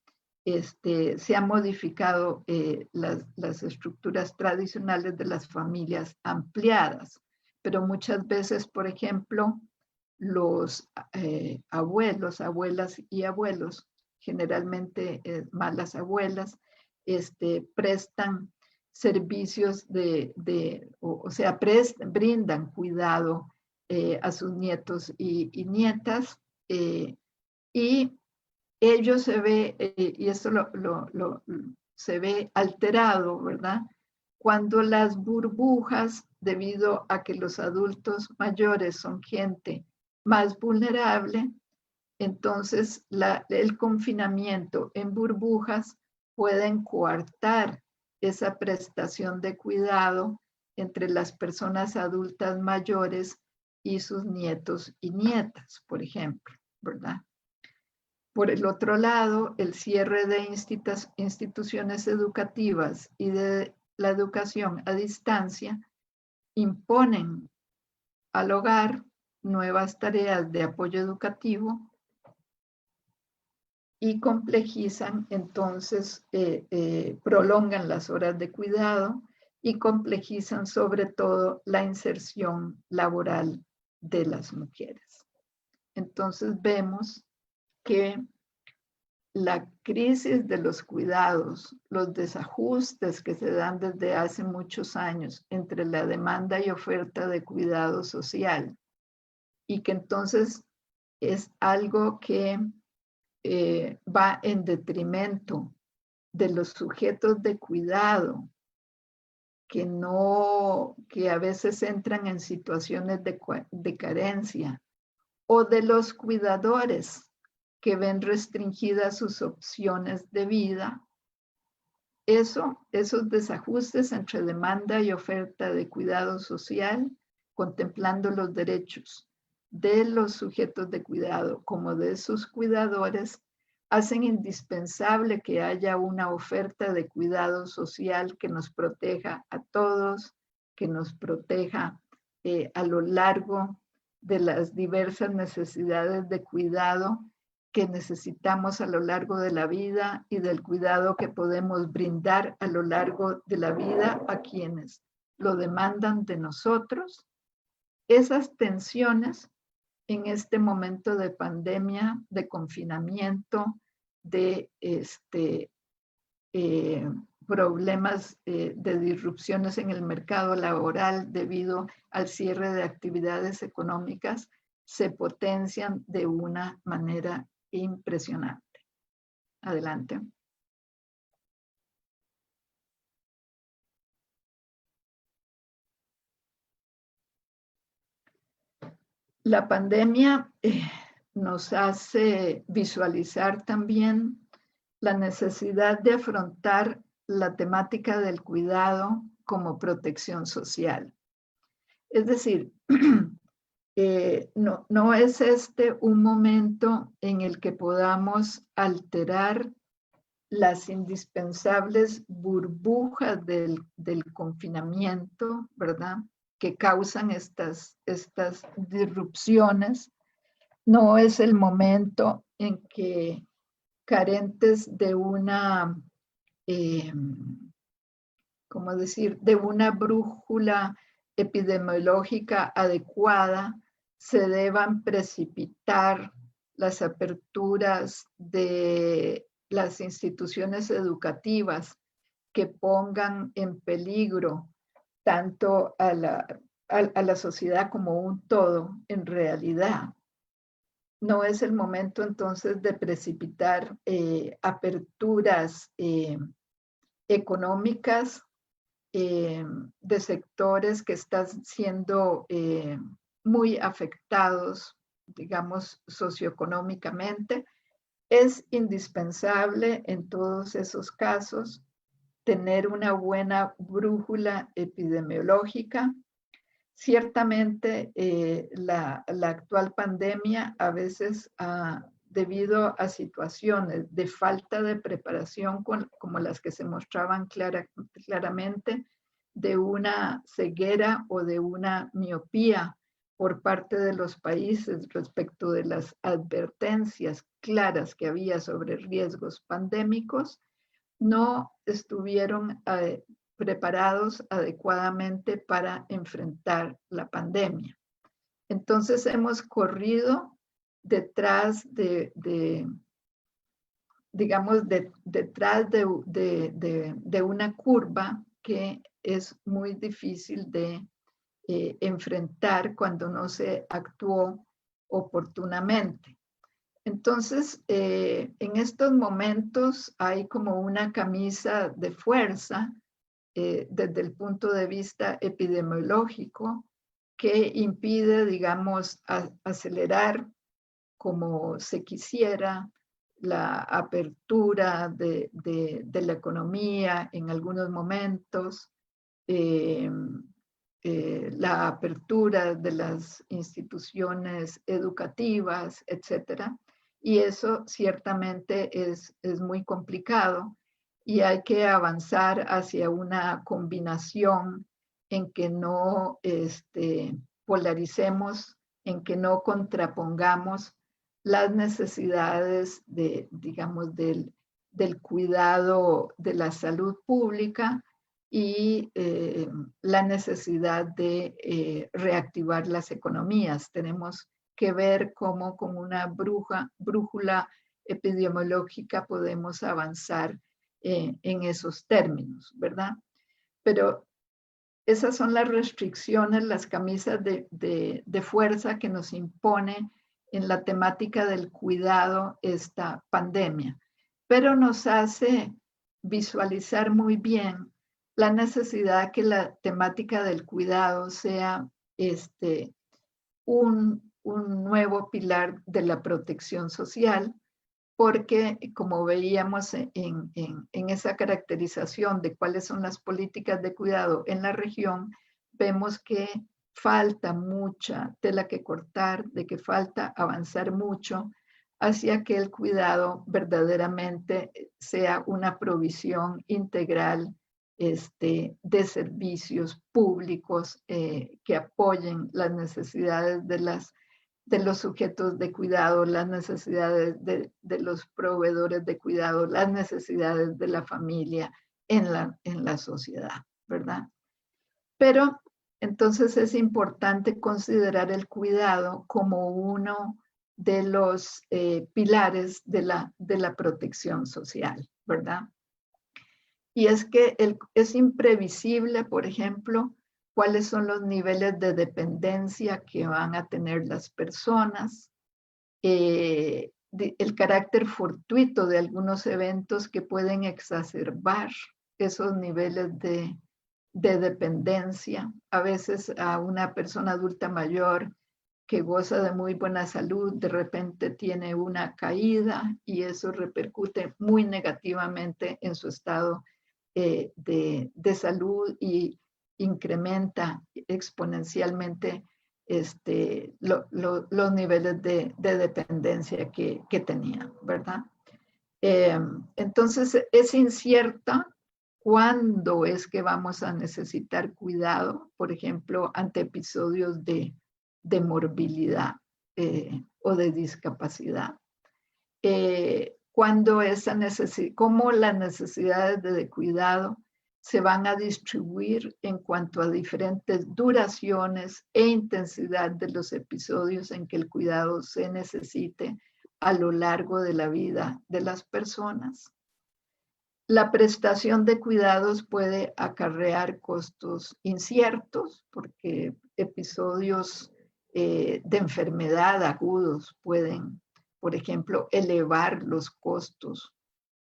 se han modificado las estructuras tradicionales de las familias ampliadas. Pero muchas veces, por ejemplo, los abuelos, abuelas y abuelos, generalmente más las abuelas, prestan servicios brindan cuidado a sus nietos y nietas, y ellos se ve, y esto se ve alterado, ¿verdad? Cuando las burbujas, debido a que los adultos mayores son gente más vulnerable, entonces el confinamiento en burbujas pueden coartar esa prestación de cuidado entre las personas adultas mayores y sus nietos y nietas, por ejemplo, ¿verdad? Por el otro lado, el cierre de instituciones educativas y de la educación a distancia imponen al hogar nuevas tareas de apoyo educativo y complejizan, entonces, prolongan las horas de cuidado y complejizan sobre todo la inserción laboral de las mujeres. Entonces vemos que la crisis de los cuidados, los desajustes que se dan desde hace muchos años entre la demanda y oferta de cuidado social, y que entonces es algo que va en detrimento de los sujetos de cuidado que a veces entran en situaciones de carencia, o de los cuidadores que ven restringidas sus opciones de vida. Esos desajustes entre demanda y oferta de cuidado social, contemplando los derechos de los sujetos de cuidado como de sus cuidadores, hacen indispensable que haya una oferta de cuidado social que nos proteja a todos, que nos proteja a lo largo de las diversas necesidades de cuidado que necesitamos a lo largo de la vida y del cuidado que podemos brindar a lo largo de la vida a quienes lo demandan de nosotros. Esas tensiones en este momento de pandemia, de confinamiento, de problemas de disrupciones en el mercado laboral debido al cierre de actividades económicas, se potencian de una manera impresionante. Adelante. La pandemia nos hace visualizar también la necesidad de afrontar la temática del cuidado como protección social. Es decir, no es este un momento en el que podamos alterar las indispensables burbujas del confinamiento, ¿verdad? Que causan estas disrupciones. No es el momento en que carentes de una, ¿cómo decir?, de una brújula epidemiológica adecuada, se deban precipitar las aperturas de las instituciones educativas que pongan en peligro tanto a la sociedad como un todo en realidad. No es el momento entonces de precipitar aperturas económicas de sectores que están siendo muy afectados, digamos, socioeconómicamente. Es indispensable en todos esos casos tener una buena brújula epidemiológica. Ciertamente la actual pandemia a veces debido a situaciones de falta de preparación como las que se mostraban claramente de una ceguera o de una miopía por parte de los países respecto de las advertencias claras que había sobre riesgos pandémicos, no estuvieron preparados adecuadamente para enfrentar la pandemia. Entonces hemos corrido detrás de una curva que es muy difícil de enfrentar cuando no se actuó oportunamente. Entonces, en estos momentos hay como una camisa de fuerza desde el punto de vista epidemiológico que impide, digamos, acelerar como se quisiera la apertura de la economía en algunos momentos, eh, la apertura de las instituciones educativas, etcétera. Y eso ciertamente es muy complicado y hay que avanzar hacia una combinación en que no polaricemos, en que no contrapongamos las necesidades digamos, del cuidado de la salud pública y la necesidad de reactivar las economías. Tenemos que ver cómo con una brújula epidemiológica podemos avanzar en esos términos, ¿verdad? Pero esas son las restricciones, las camisas de fuerza que nos impone en la temática del cuidado esta pandemia, pero nos hace visualizar muy bien la necesidad que la temática del cuidado sea un nuevo pilar de la protección social, porque como veíamos en esa caracterización de cuáles son las políticas de cuidado en la región, vemos que falta mucha tela que cortar, de que falta avanzar mucho hacia que el cuidado verdaderamente sea una provisión integral de servicios públicos que apoyen las necesidades de los sujetos de cuidado, las necesidades de los proveedores de cuidado, las necesidades de la familia en la sociedad, ¿verdad? Pero entonces es importante considerar el cuidado como uno de los pilares de la protección social, ¿verdad? Y es que es imprevisible, por ejemplo, cuáles son los niveles de dependencia que van a tener las personas, el carácter fortuito de algunos eventos que pueden exacerbar esos niveles de dependencia. A veces a una persona adulta mayor que goza de muy buena salud, de repente tiene una caída y eso repercute muy negativamente en su estado de salud y incrementa exponencialmente los niveles de dependencia que tenía, ¿verdad? Entonces es incierta cuándo es que vamos a necesitar cuidado, por ejemplo, ante episodios de morbilidad o de discapacidad. Cómo las necesidades de cuidado se van a distribuir en cuanto a diferentes duraciones e intensidad de los episodios en que el cuidado se necesite a lo largo de la vida de las personas. La prestación de cuidados puede acarrear costos inciertos porque episodios de enfermedad agudos pueden, por ejemplo, elevar los costos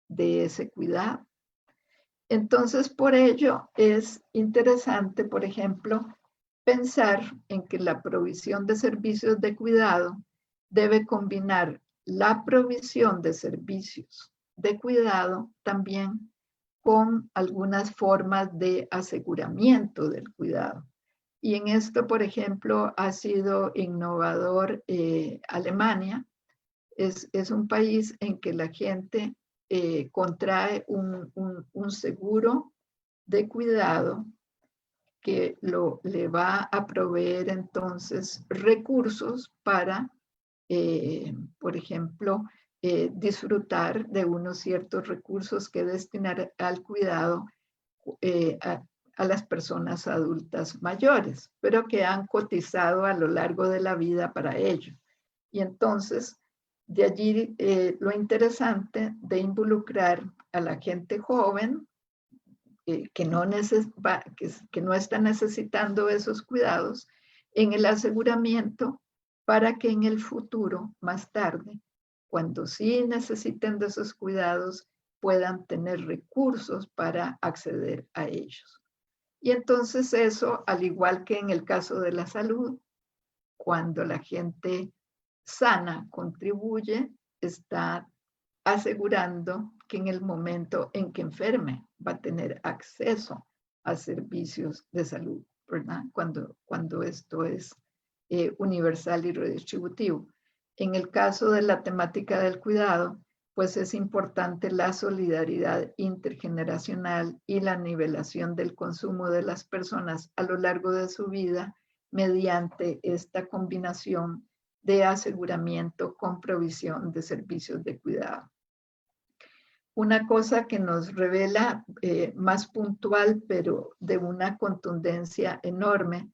de ese cuidado. Entonces, por ello es interesante, por ejemplo, pensar en que la provisión de servicios de cuidado debe combinar la provisión de servicios de cuidado también con algunas formas de aseguramiento del cuidado. Y en esto, por ejemplo, ha sido innovador Alemania. Es un país en que la gente contrae un seguro de cuidado que le va a proveer entonces recursos para, por ejemplo, disfrutar de unos ciertos recursos que destinar al cuidado a las personas adultas mayores, pero que han cotizado a lo largo de la vida para ello. Y entonces, de allí lo interesante de involucrar a la gente joven que no está necesitando esos cuidados en el aseguramiento para que en el futuro, más tarde, cuando sí necesiten de esos cuidados, puedan tener recursos para acceder a ellos. Y entonces eso, al igual que en el caso de la salud, cuando la gente sana contribuye, está asegurando que en el momento en que enferme va a tener acceso a servicios de salud, ¿verdad? Cuando esto es universal y redistributivo. En el caso de la temática del cuidado, pues es importante la solidaridad intergeneracional y la nivelación del consumo de las personas a lo largo de su vida mediante esta combinación de aseguramiento con provisión de servicios de cuidado. Una cosa que nos revela más puntual, pero de una contundencia enorme,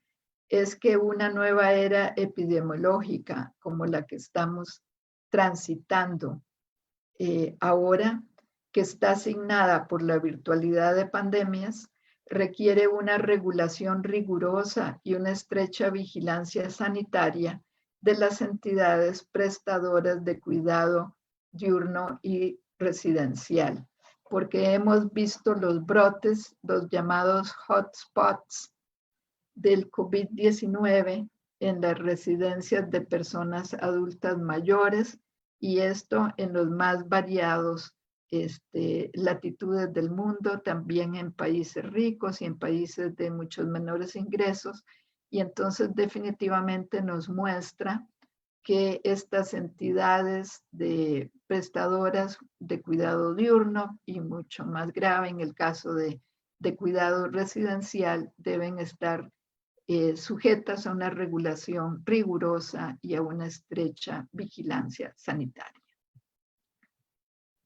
es que una nueva era epidemiológica como la que estamos transitando ahora, que está asignada por la virtualidad de pandemias, requiere una regulación rigurosa y una estrecha vigilancia sanitaria de las entidades prestadoras de cuidado diurno y residencial, porque hemos visto los brotes, los llamados hotspots del COVID-19 en las residencias de personas adultas mayores, y esto en los más variados latitudes del mundo, también en países ricos y en países de muchos menores ingresos. Y entonces definitivamente nos muestra que estas entidades de prestadoras de cuidado diurno y mucho más grave en el caso de cuidado residencial deben estar sujetas a una regulación rigurosa y a una estrecha vigilancia sanitaria.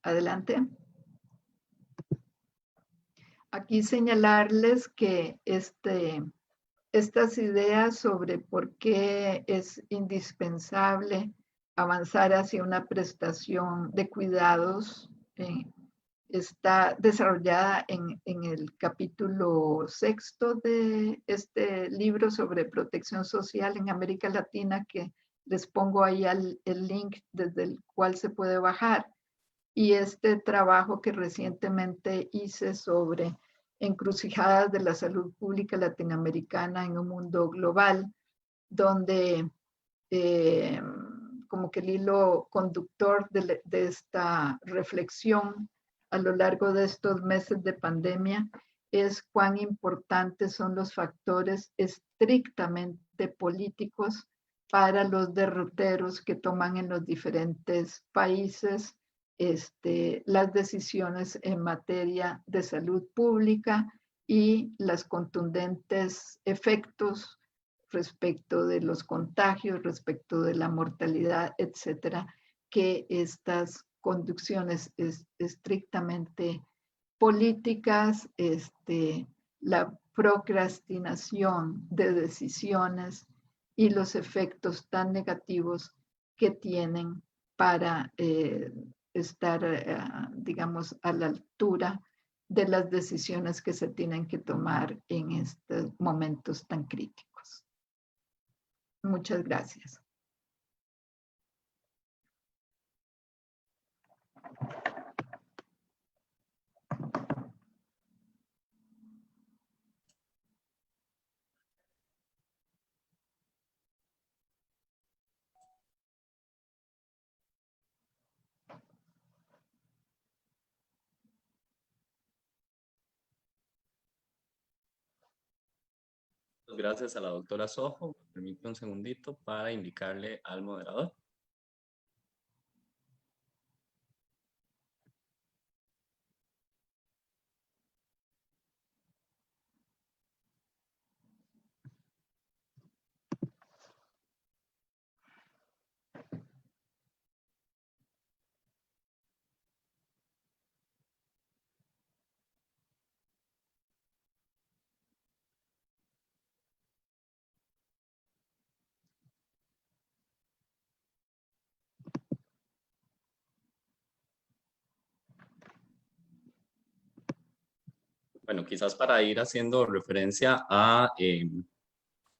Adelante. Aquí señalarles que estas ideas sobre por qué es indispensable avanzar hacia una prestación de cuidados está desarrollada en el capítulo 6 de este libro sobre protección social en América Latina, que les pongo ahí el link desde el cual se puede bajar. Y este trabajo que recientemente hice sobre encrucijadas de la salud pública latinoamericana en un mundo global, donde como que el hilo conductor de esta reflexión a lo largo de estos meses de pandemia es cuán importantes son los factores estrictamente políticos para los derroteros que toman en los diferentes países las decisiones en materia de salud pública y los contundentes efectos respecto de los contagios, respecto de la mortalidad, etcétera, que estas conducciones estrictamente políticas, la procrastinación de decisiones y los efectos tan negativos que tienen para estar, digamos, a la altura de las decisiones que se tienen que tomar en estos momentos tan críticos. Muchas gracias. Gracias a la doctora Sojo. Me permite un segundito para indicarle al moderador. Bueno, quizás para ir haciendo referencia a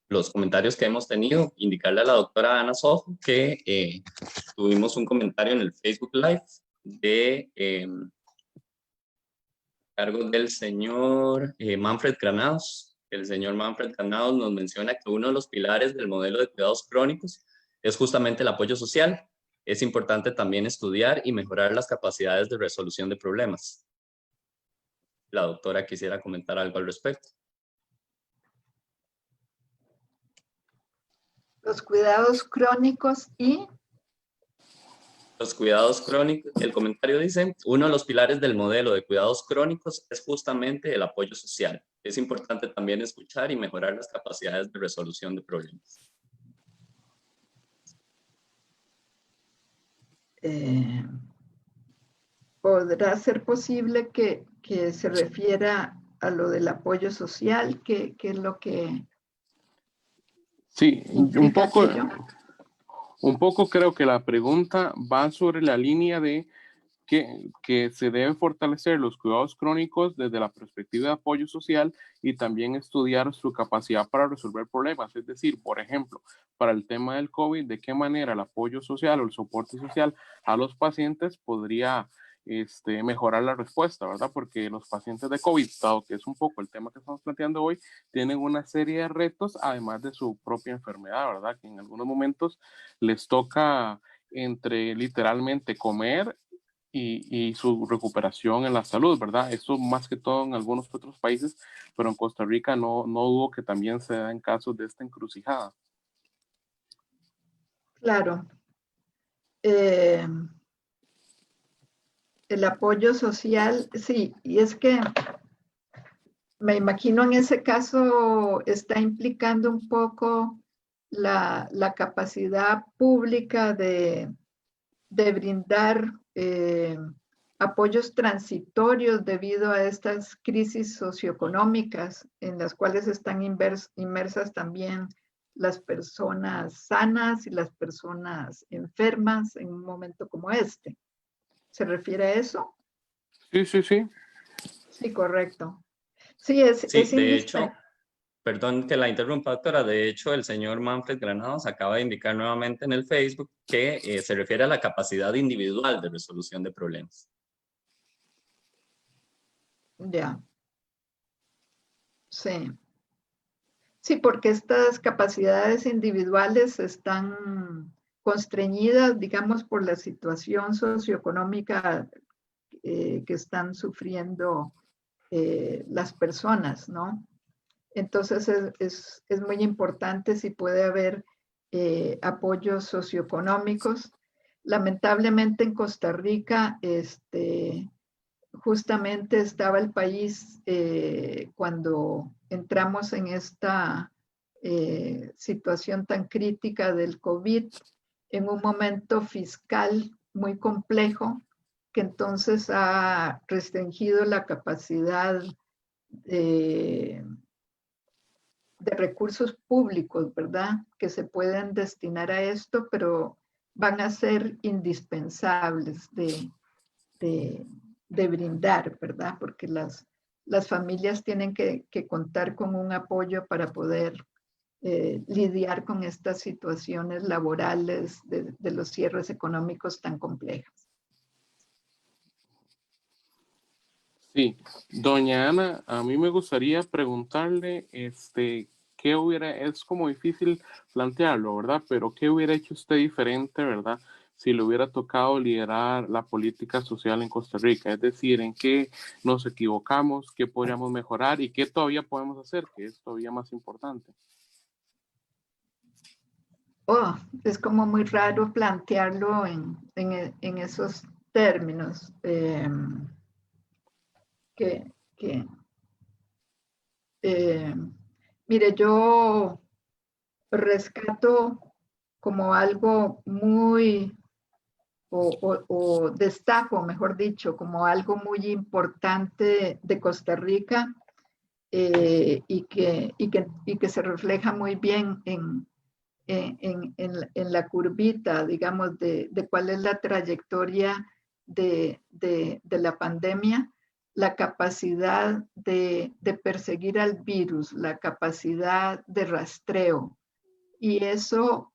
los comentarios que hemos tenido, indicarle a la doctora Ana Sojo que tuvimos un comentario en el Facebook Live de cargo del señor Manfred Granados. El señor Manfred Granados nos menciona que uno de los pilares del modelo de cuidados crónicos es justamente el apoyo social. Es importante también estudiar y mejorar las capacidades de resolución de problemas. La doctora quisiera comentar algo al respecto. Los cuidados crónicos y... Los cuidados crónicos, el comentario dice, uno de los pilares del modelo de cuidados crónicos es justamente el apoyo social. Es importante también escuchar y mejorar las capacidades de resolución de problemas. ¿Podrá ser posible que se refiera a lo del apoyo social? ¿Qué es lo que Sí, implica aquello? un poco creo que la pregunta va sobre la línea de que se deben fortalecer los cuidados crónicos desde la perspectiva de apoyo social y también estudiar su capacidad para resolver problemas. Es decir, por ejemplo, para el tema del COVID, de qué manera el apoyo social o el soporte social a los pacientes podría mejorar la respuesta, ¿verdad? Porque los pacientes de COVID, dado que es un poco el tema que estamos planteando hoy, tienen una serie de retos, además de su propia enfermedad, ¿verdad? Que en algunos momentos les toca entre literalmente comer y su recuperación en la salud, ¿verdad? Esto más que todo en algunos otros países, pero en Costa Rica no dudo que también se da en casos de esta encrucijada. Claro. El apoyo social, sí, y es que me imagino en ese caso está implicando un poco la capacidad pública de brindar apoyos transitorios debido a estas crisis socioeconómicas en las cuales están inmersas también las personas sanas y las personas enfermas en un momento como este. ¿Se refiere a eso? Sí, sí, sí. Sí, correcto. Sí, es de hecho, perdón que la interrumpa, doctora. De hecho, el señor Manfred Granados acaba de indicar nuevamente en el Facebook que se refiere a la capacidad individual de resolución de problemas. Ya. Sí. Sí, porque estas capacidades individuales están constreñidas, digamos, por la situación socioeconómica que están sufriendo las personas, ¿no? Entonces es muy importante si puede haber apoyos socioeconómicos. Lamentablemente en Costa Rica, justamente estaba el país cuando entramos en esta situación tan crítica del COVID, en un momento fiscal muy complejo, que entonces ha restringido la capacidad de recursos públicos, ¿verdad? Que se pueden destinar a esto, pero van a ser indispensables de brindar, ¿verdad? Porque las familias tienen que contar con un apoyo para poder lidiar con estas situaciones laborales de los cierres económicos tan complejas. Sí, doña Ana, a mí me gustaría preguntarle, ¿qué hubiera, es como difícil plantearlo, ¿verdad? Pero ¿qué hubiera hecho usted diferente, ¿verdad? Si le hubiera tocado liderar la política social en Costa Rica, es decir, en qué nos equivocamos, qué podríamos mejorar y qué todavía podemos hacer, que es todavía más importante. Oh, es como muy raro plantearlo en esos términos. Que mire, yo rescato como algo muy, o destaco, mejor dicho, como algo muy importante de Costa Rica y que se refleja muy bien en la curvita, digamos, de cuál es la trayectoria de la pandemia, la capacidad de perseguir al virus, la capacidad de rastreo. Y eso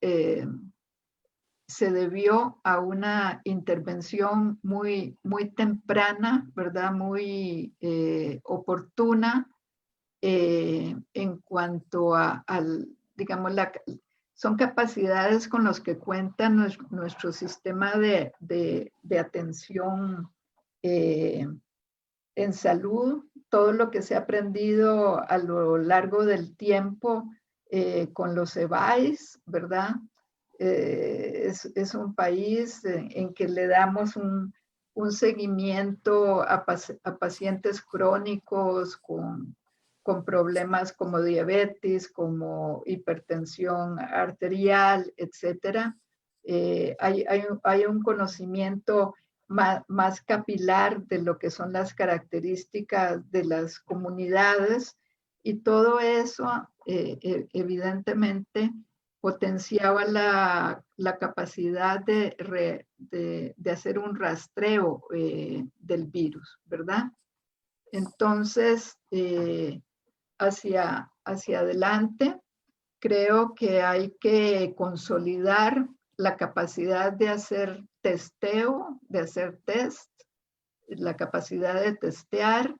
se debió a una intervención muy temprana, ¿verdad? Muy oportuna en cuanto digamos, son capacidades con las que cuenta nuestro sistema de atención en salud, todo lo que se ha aprendido a lo largo del tiempo con los EVAIS, ¿verdad? Es un país en que le damos un seguimiento a pacientes crónicos con problemas como diabetes, como hipertensión arterial, etcétera. Hay un conocimiento más capilar de lo que son las características de las comunidades, y todo eso evidentemente potenciaba la capacidad de hacer un rastreo del virus, ¿verdad? Entonces, hacia adelante, creo que hay que consolidar la capacidad de hacer testeo, de hacer test, la capacidad de testear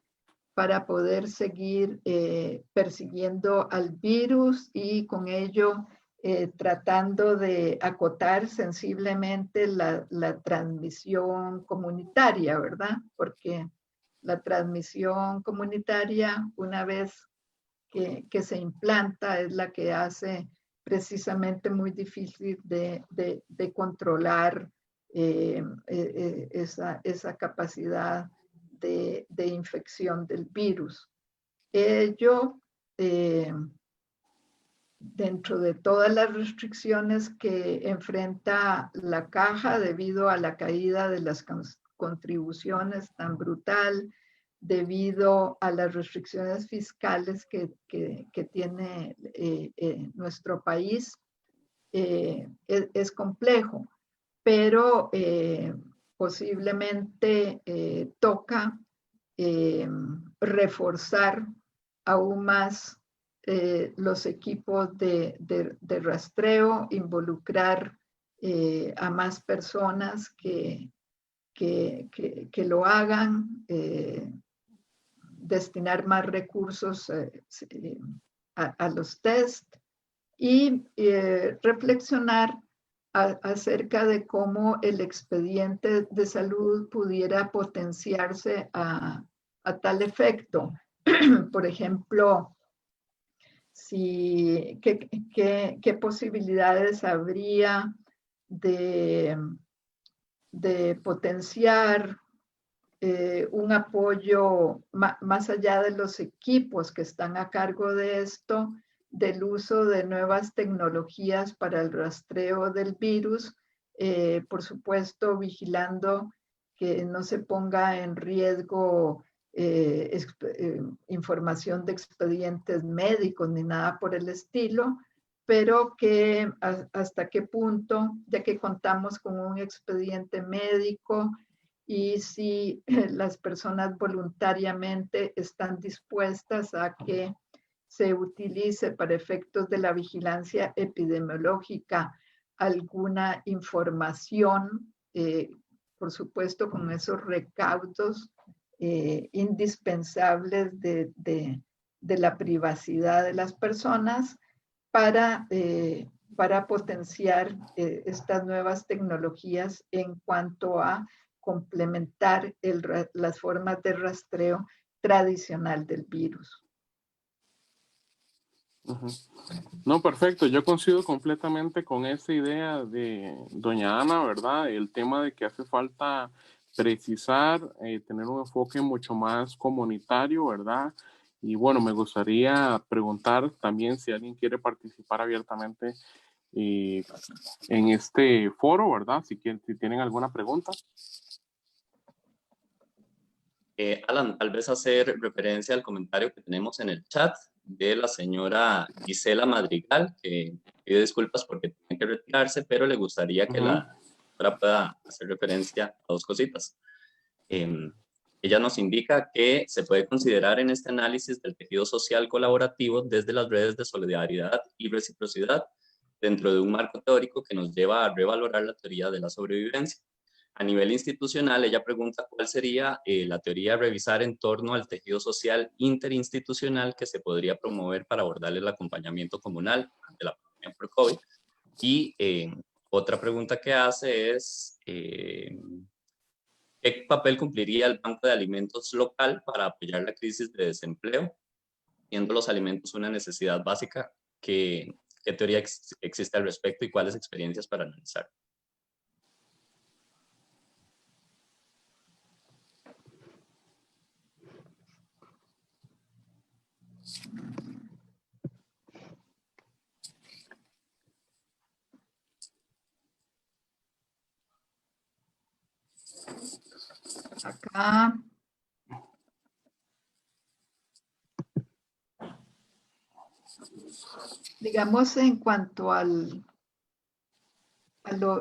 para poder seguir persiguiendo al virus y con ello tratando de acotar sensiblemente la transmisión comunitaria, ¿verdad? Porque la transmisión comunitaria, una vez que se implanta, es la que hace precisamente muy difícil de controlar esa capacidad de infección del virus. Ello, dentro de todas las restricciones que enfrenta la caja debido a la caída de las contribuciones tan brutal, debido a las restricciones fiscales que tiene nuestro país, es complejo, pero posiblemente toca reforzar aún más los equipos de rastreo, involucrar a más personas que lo hagan, destinar más recursos a los test y reflexionar acerca de cómo el expediente de salud pudiera potenciarse a tal efecto. Por ejemplo, ¿qué posibilidades habría de potenciar un apoyo más allá de los equipos que están a cargo de esto, del uso de nuevas tecnologías para el rastreo del virus, por supuesto vigilando que no se ponga en riesgo información de expedientes médicos ni nada por el estilo, pero que hasta qué punto, ya que contamos con un expediente médico, y si las personas voluntariamente están dispuestas a que se utilice para efectos de la vigilancia epidemiológica alguna información, por supuesto con esos recaudos indispensables de la privacidad de las personas para potenciar estas nuevas tecnologías en cuanto a complementar las formas de rastreo tradicional del virus. No, perfecto. Yo coincido completamente con esa idea de doña Ana, ¿verdad? El tema de que hace falta precisar, tener un enfoque mucho más comunitario, ¿verdad? Y bueno, me gustaría preguntar también si alguien quiere participar abiertamente en este foro, ¿verdad? Si tienen alguna pregunta. Alan, tal vez hacer referencia al comentario que tenemos en el chat de la señora Gisela Madrigal, que pide disculpas porque tiene que retirarse, pero le gustaría que la doctora pueda hacer referencia a dos cositas. Ella nos indica que se puede considerar en este análisis del tejido social colaborativo desde las redes de solidaridad y reciprocidad dentro de un marco teórico que nos lleva a revalorar la teoría de la sobrevivencia. A nivel institucional, ella pregunta cuál sería la teoría a revisar en torno al tejido social interinstitucional que se podría promover para abordar el acompañamiento comunal ante la pandemia por COVID. Y otra pregunta que hace es, ¿qué papel cumpliría el Banco de Alimentos local para apoyar la crisis de desempleo, siendo los alimentos una necesidad básica? ¿Qué teoría existe al respecto y cuáles experiencias para analizar? Acá, digamos, en cuanto a lo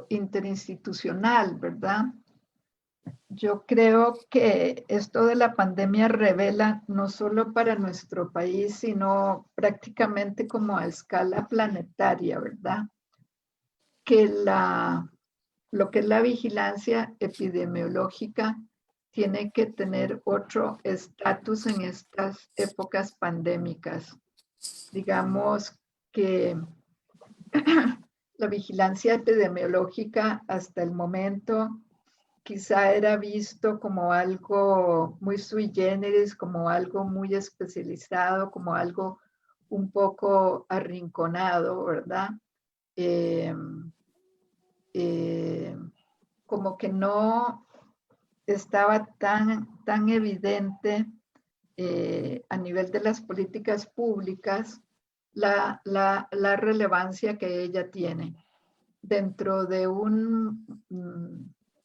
interinstitucional, ¿verdad? Yo creo que esto de la pandemia revela no solo para nuestro país, sino prácticamente como a escala planetaria, ¿verdad? Que lo que es la vigilancia epidemiológica tiene que tener otro estatus en estas épocas pandémicas. Digamos que la vigilancia epidemiológica hasta el momento quizá era visto como algo muy sui generis, como algo muy especializado, como algo un poco arrinconado, ¿verdad? Como que no estaba tan evidente a nivel de las políticas públicas la relevancia que ella tiene dentro de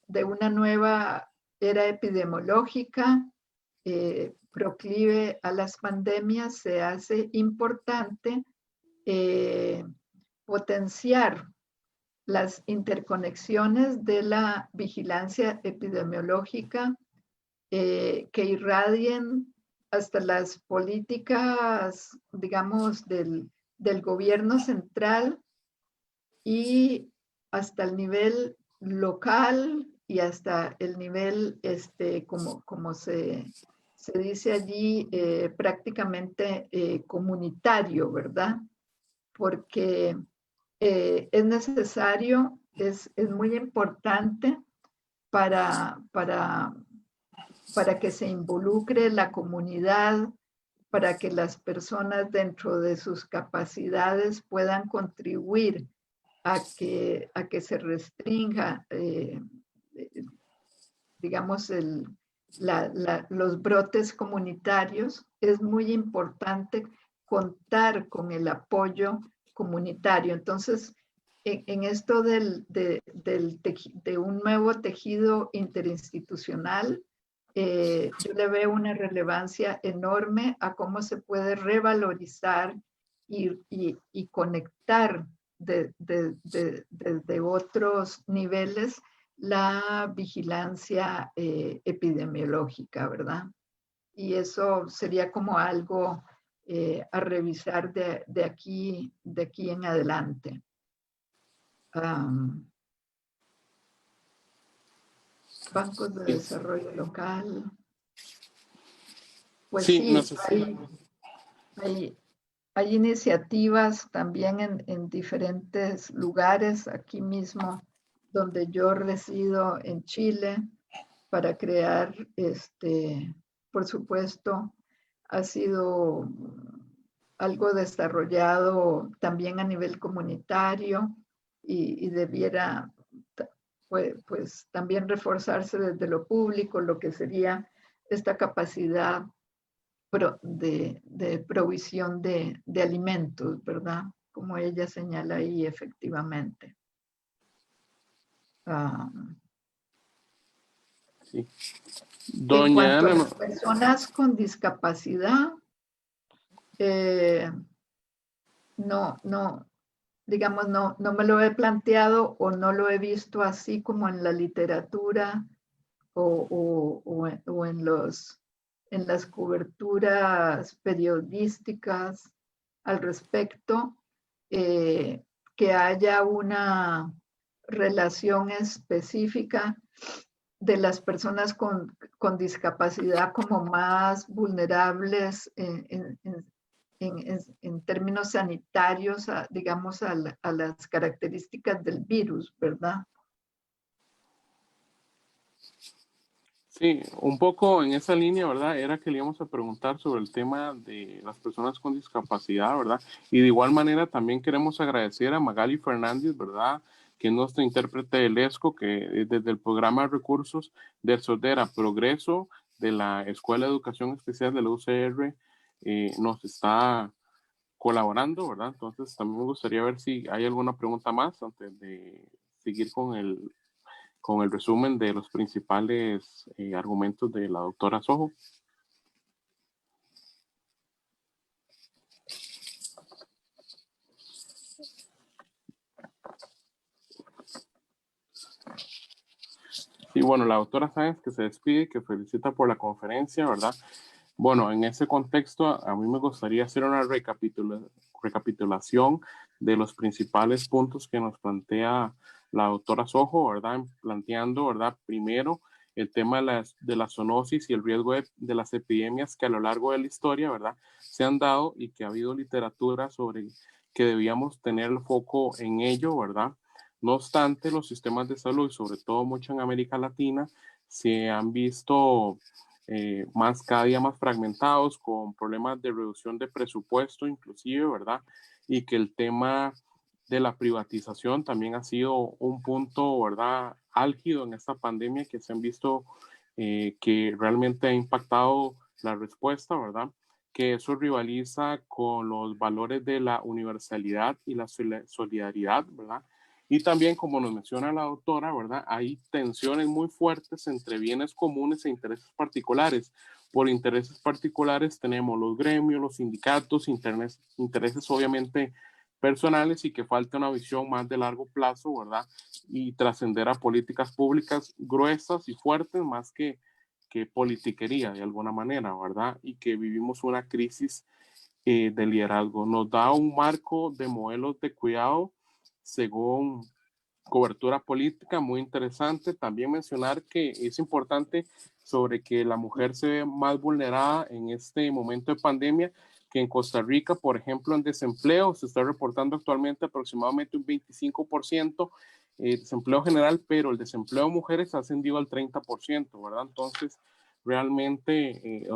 de una nueva era epidemiológica proclive a las pandemias. Se hace importante potenciar las interconexiones de la vigilancia epidemiológica que irradien hasta las políticas, digamos, del gobierno central y hasta el nivel local y hasta el nivel, como se dice allí, prácticamente comunitario, ¿verdad? Porque es necesario, es muy importante para que se involucre la comunidad, para que las personas dentro de sus capacidades puedan contribuir a que se restrinja, digamos, los brotes comunitarios. Es muy importante contar con el apoyo comunitario. Entonces, en esto de un nuevo tejido interinstitucional, yo le veo una relevancia enorme a cómo se puede revalorizar y conectar desde otros niveles la vigilancia epidemiológica, ¿verdad? Y eso sería como algo a revisar de aquí en adelante. Bancos de desarrollo local. Pues sí, no sé hay iniciativas también en diferentes lugares, aquí mismo donde yo resido en Chile, para crear, por supuesto, ha sido algo desarrollado también a nivel comunitario y debiera pues también reforzarse desde lo público, lo que sería esta capacidad de provisión de alimentos, ¿verdad? Como ella señala ahí, efectivamente. Sí. En cuanto a las personas con discapacidad, digamos, no me lo he planteado o no lo he visto así como en la literatura o en las coberturas periodísticas al respecto, que que haya una relación específica de las personas con discapacidad como más vulnerables en términos sanitarios, digamos, a las características del virus, ¿verdad? Sí, un poco en esa línea, ¿verdad? Era que le íbamos a preguntar sobre el tema de las personas con discapacidad, ¿verdad? Y de igual manera también queremos agradecer a Magali Fernández, ¿verdad? Que es nuestra intérprete del ESCO, que desde el programa de recursos del Sordera Progreso de la Escuela de Educación Especial de la UCR nos está colaborando, ¿verdad? Entonces también me gustaría ver si hay alguna pregunta más antes de seguir con el resumen de los principales argumentos de la doctora Sojo. Y bueno, la doctora Sáenz que se despide, que felicita por la conferencia, ¿verdad? Bueno, en ese contexto, a mí me gustaría hacer una recapitulación de los principales puntos que nos plantea la doctora Sojo, ¿verdad? Planteando, ¿verdad? Primero, el tema de la zoonosis y el riesgo de las epidemias que a lo largo de la historia, ¿verdad? Se han dado y que ha habido literatura sobre que debíamos tener el foco en ello, ¿verdad? No obstante, los sistemas de salud, sobre todo mucho en América Latina, se han visto cada día más fragmentados, con problemas de reducción de presupuesto inclusive, ¿verdad? Y que el tema de la privatización también ha sido un punto, ¿verdad? Álgido en esta pandemia, que se han visto que realmente ha impactado la respuesta, ¿verdad? Que eso rivaliza con los valores de la universalidad y la solidaridad, ¿verdad? Y también, como nos menciona la doctora, ¿verdad? Hay tensiones muy fuertes entre bienes comunes e intereses particulares. Por intereses particulares tenemos los gremios, los sindicatos, intereses obviamente personales, y que falta una visión más de largo plazo, ¿verdad? Y trascender a políticas públicas gruesas y fuertes más que politiquería de alguna manera, ¿verdad? Y que vivimos una crisis de liderazgo. Nos da un marco de modelos de cuidado según cobertura política muy interesante. También mencionar que es importante sobre que la mujer se ve más vulnerada en este momento de pandemia, que en Costa Rica, por ejemplo, en desempleo se está reportando actualmente aproximadamente un 25% desempleo general, pero el desempleo de mujeres ha ascendido al 30%, ¿verdad? Entonces, realmente,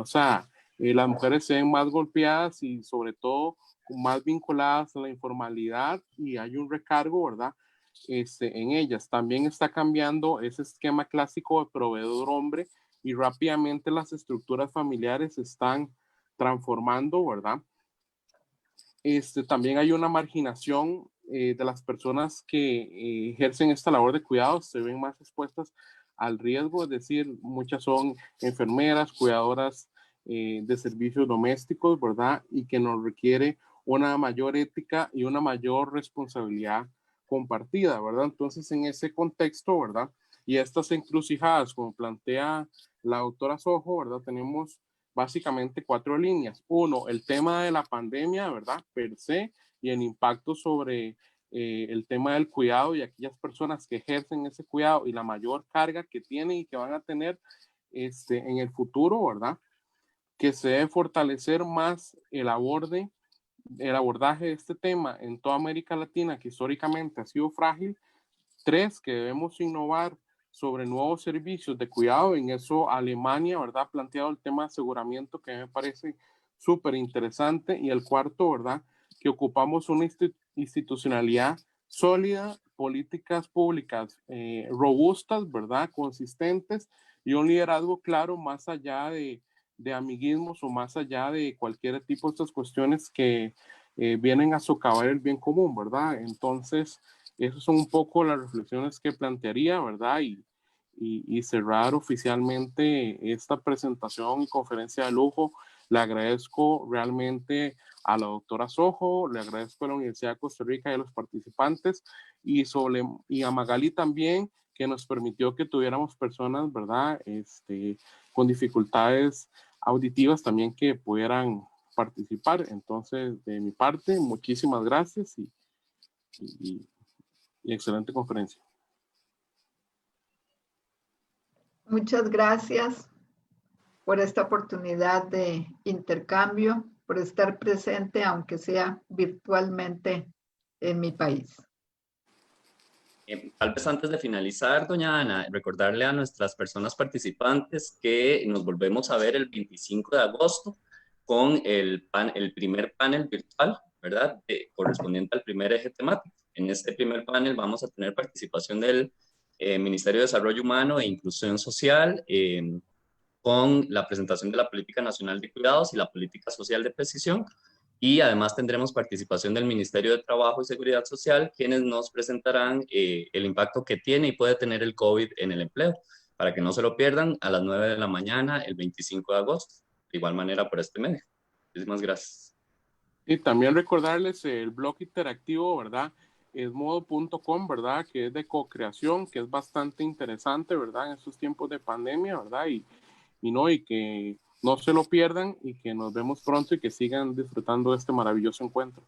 las mujeres se ven más golpeadas y sobre todo más vinculadas a la informalidad, y hay un recargo, ¿verdad? En ellas. También está cambiando ese esquema clásico de proveedor hombre, y rápidamente las estructuras familiares se están transformando, ¿verdad? También hay una marginación de las personas que ejercen esta labor de cuidados, se ven más expuestas al riesgo, es decir, muchas son enfermeras, cuidadoras de servicios domésticos, ¿verdad? Y que nos requiere una mayor ética y una mayor responsabilidad compartida, ¿verdad? Entonces, en ese contexto, ¿verdad? Y estas encrucijadas, como plantea la doctora Sojo, ¿verdad? Tenemos básicamente 4 líneas. Uno, el tema de la pandemia, ¿verdad? Per se, y el impacto sobre el tema del cuidado y aquellas personas que ejercen ese cuidado y la mayor carga que tienen y que van a tener en el futuro, ¿verdad? Que se debe fortalecer más el abordaje de este tema en toda América Latina, que históricamente ha sido frágil. 3, que debemos innovar sobre nuevos servicios de cuidado. En eso Alemania, ¿verdad? Ha planteado el tema de aseguramiento, que me parece súper interesante. Y el 4, ¿verdad? Que ocupamos una institucionalidad sólida, políticas públicas robustas, ¿verdad? Consistentes, y un liderazgo claro más allá de amiguismos o más allá de cualquier tipo de estas cuestiones que vienen a socavar el bien común, ¿verdad? Entonces, esas son un poco las reflexiones que plantearía, ¿verdad? Y cerrar oficialmente esta presentación y conferencia de lujo. Le agradezco realmente a la doctora Sojo, le agradezco a la Universidad de Costa Rica y a los participantes, y a Magali también, que nos permitió que tuviéramos personas, ¿verdad? Con dificultades auditivas también que pudieran participar. Entonces, de mi parte, muchísimas gracias y excelente conferencia. Muchas gracias por esta oportunidad de intercambio, por estar presente, aunque sea virtualmente, en mi país. Tal vez antes de finalizar, doña Ana, recordarle a nuestras personas participantes que nos volvemos a ver el 25 de agosto con el primer panel virtual, ¿verdad? Correspondiente al primer eje temático. En este primer panel vamos a tener participación del Ministerio de Desarrollo Humano e Inclusión Social, con la presentación de la Política Nacional de Cuidados y la Política Social de Precisión. Y además tendremos participación del Ministerio de Trabajo y Seguridad Social, quienes nos presentarán el impacto que tiene y puede tener el COVID en el empleo, para que no se lo pierdan, a las 9 de la mañana, el 25 de agosto, de igual manera por este medio. Muchísimas gracias. Y también recordarles el blog interactivo, ¿verdad? Edmodo.com, ¿verdad? Que es de co-creación, que es bastante interesante, ¿verdad? En estos tiempos de pandemia, ¿verdad? Y que no se lo pierdan y que nos vemos pronto y que sigan disfrutando de este maravilloso encuentro.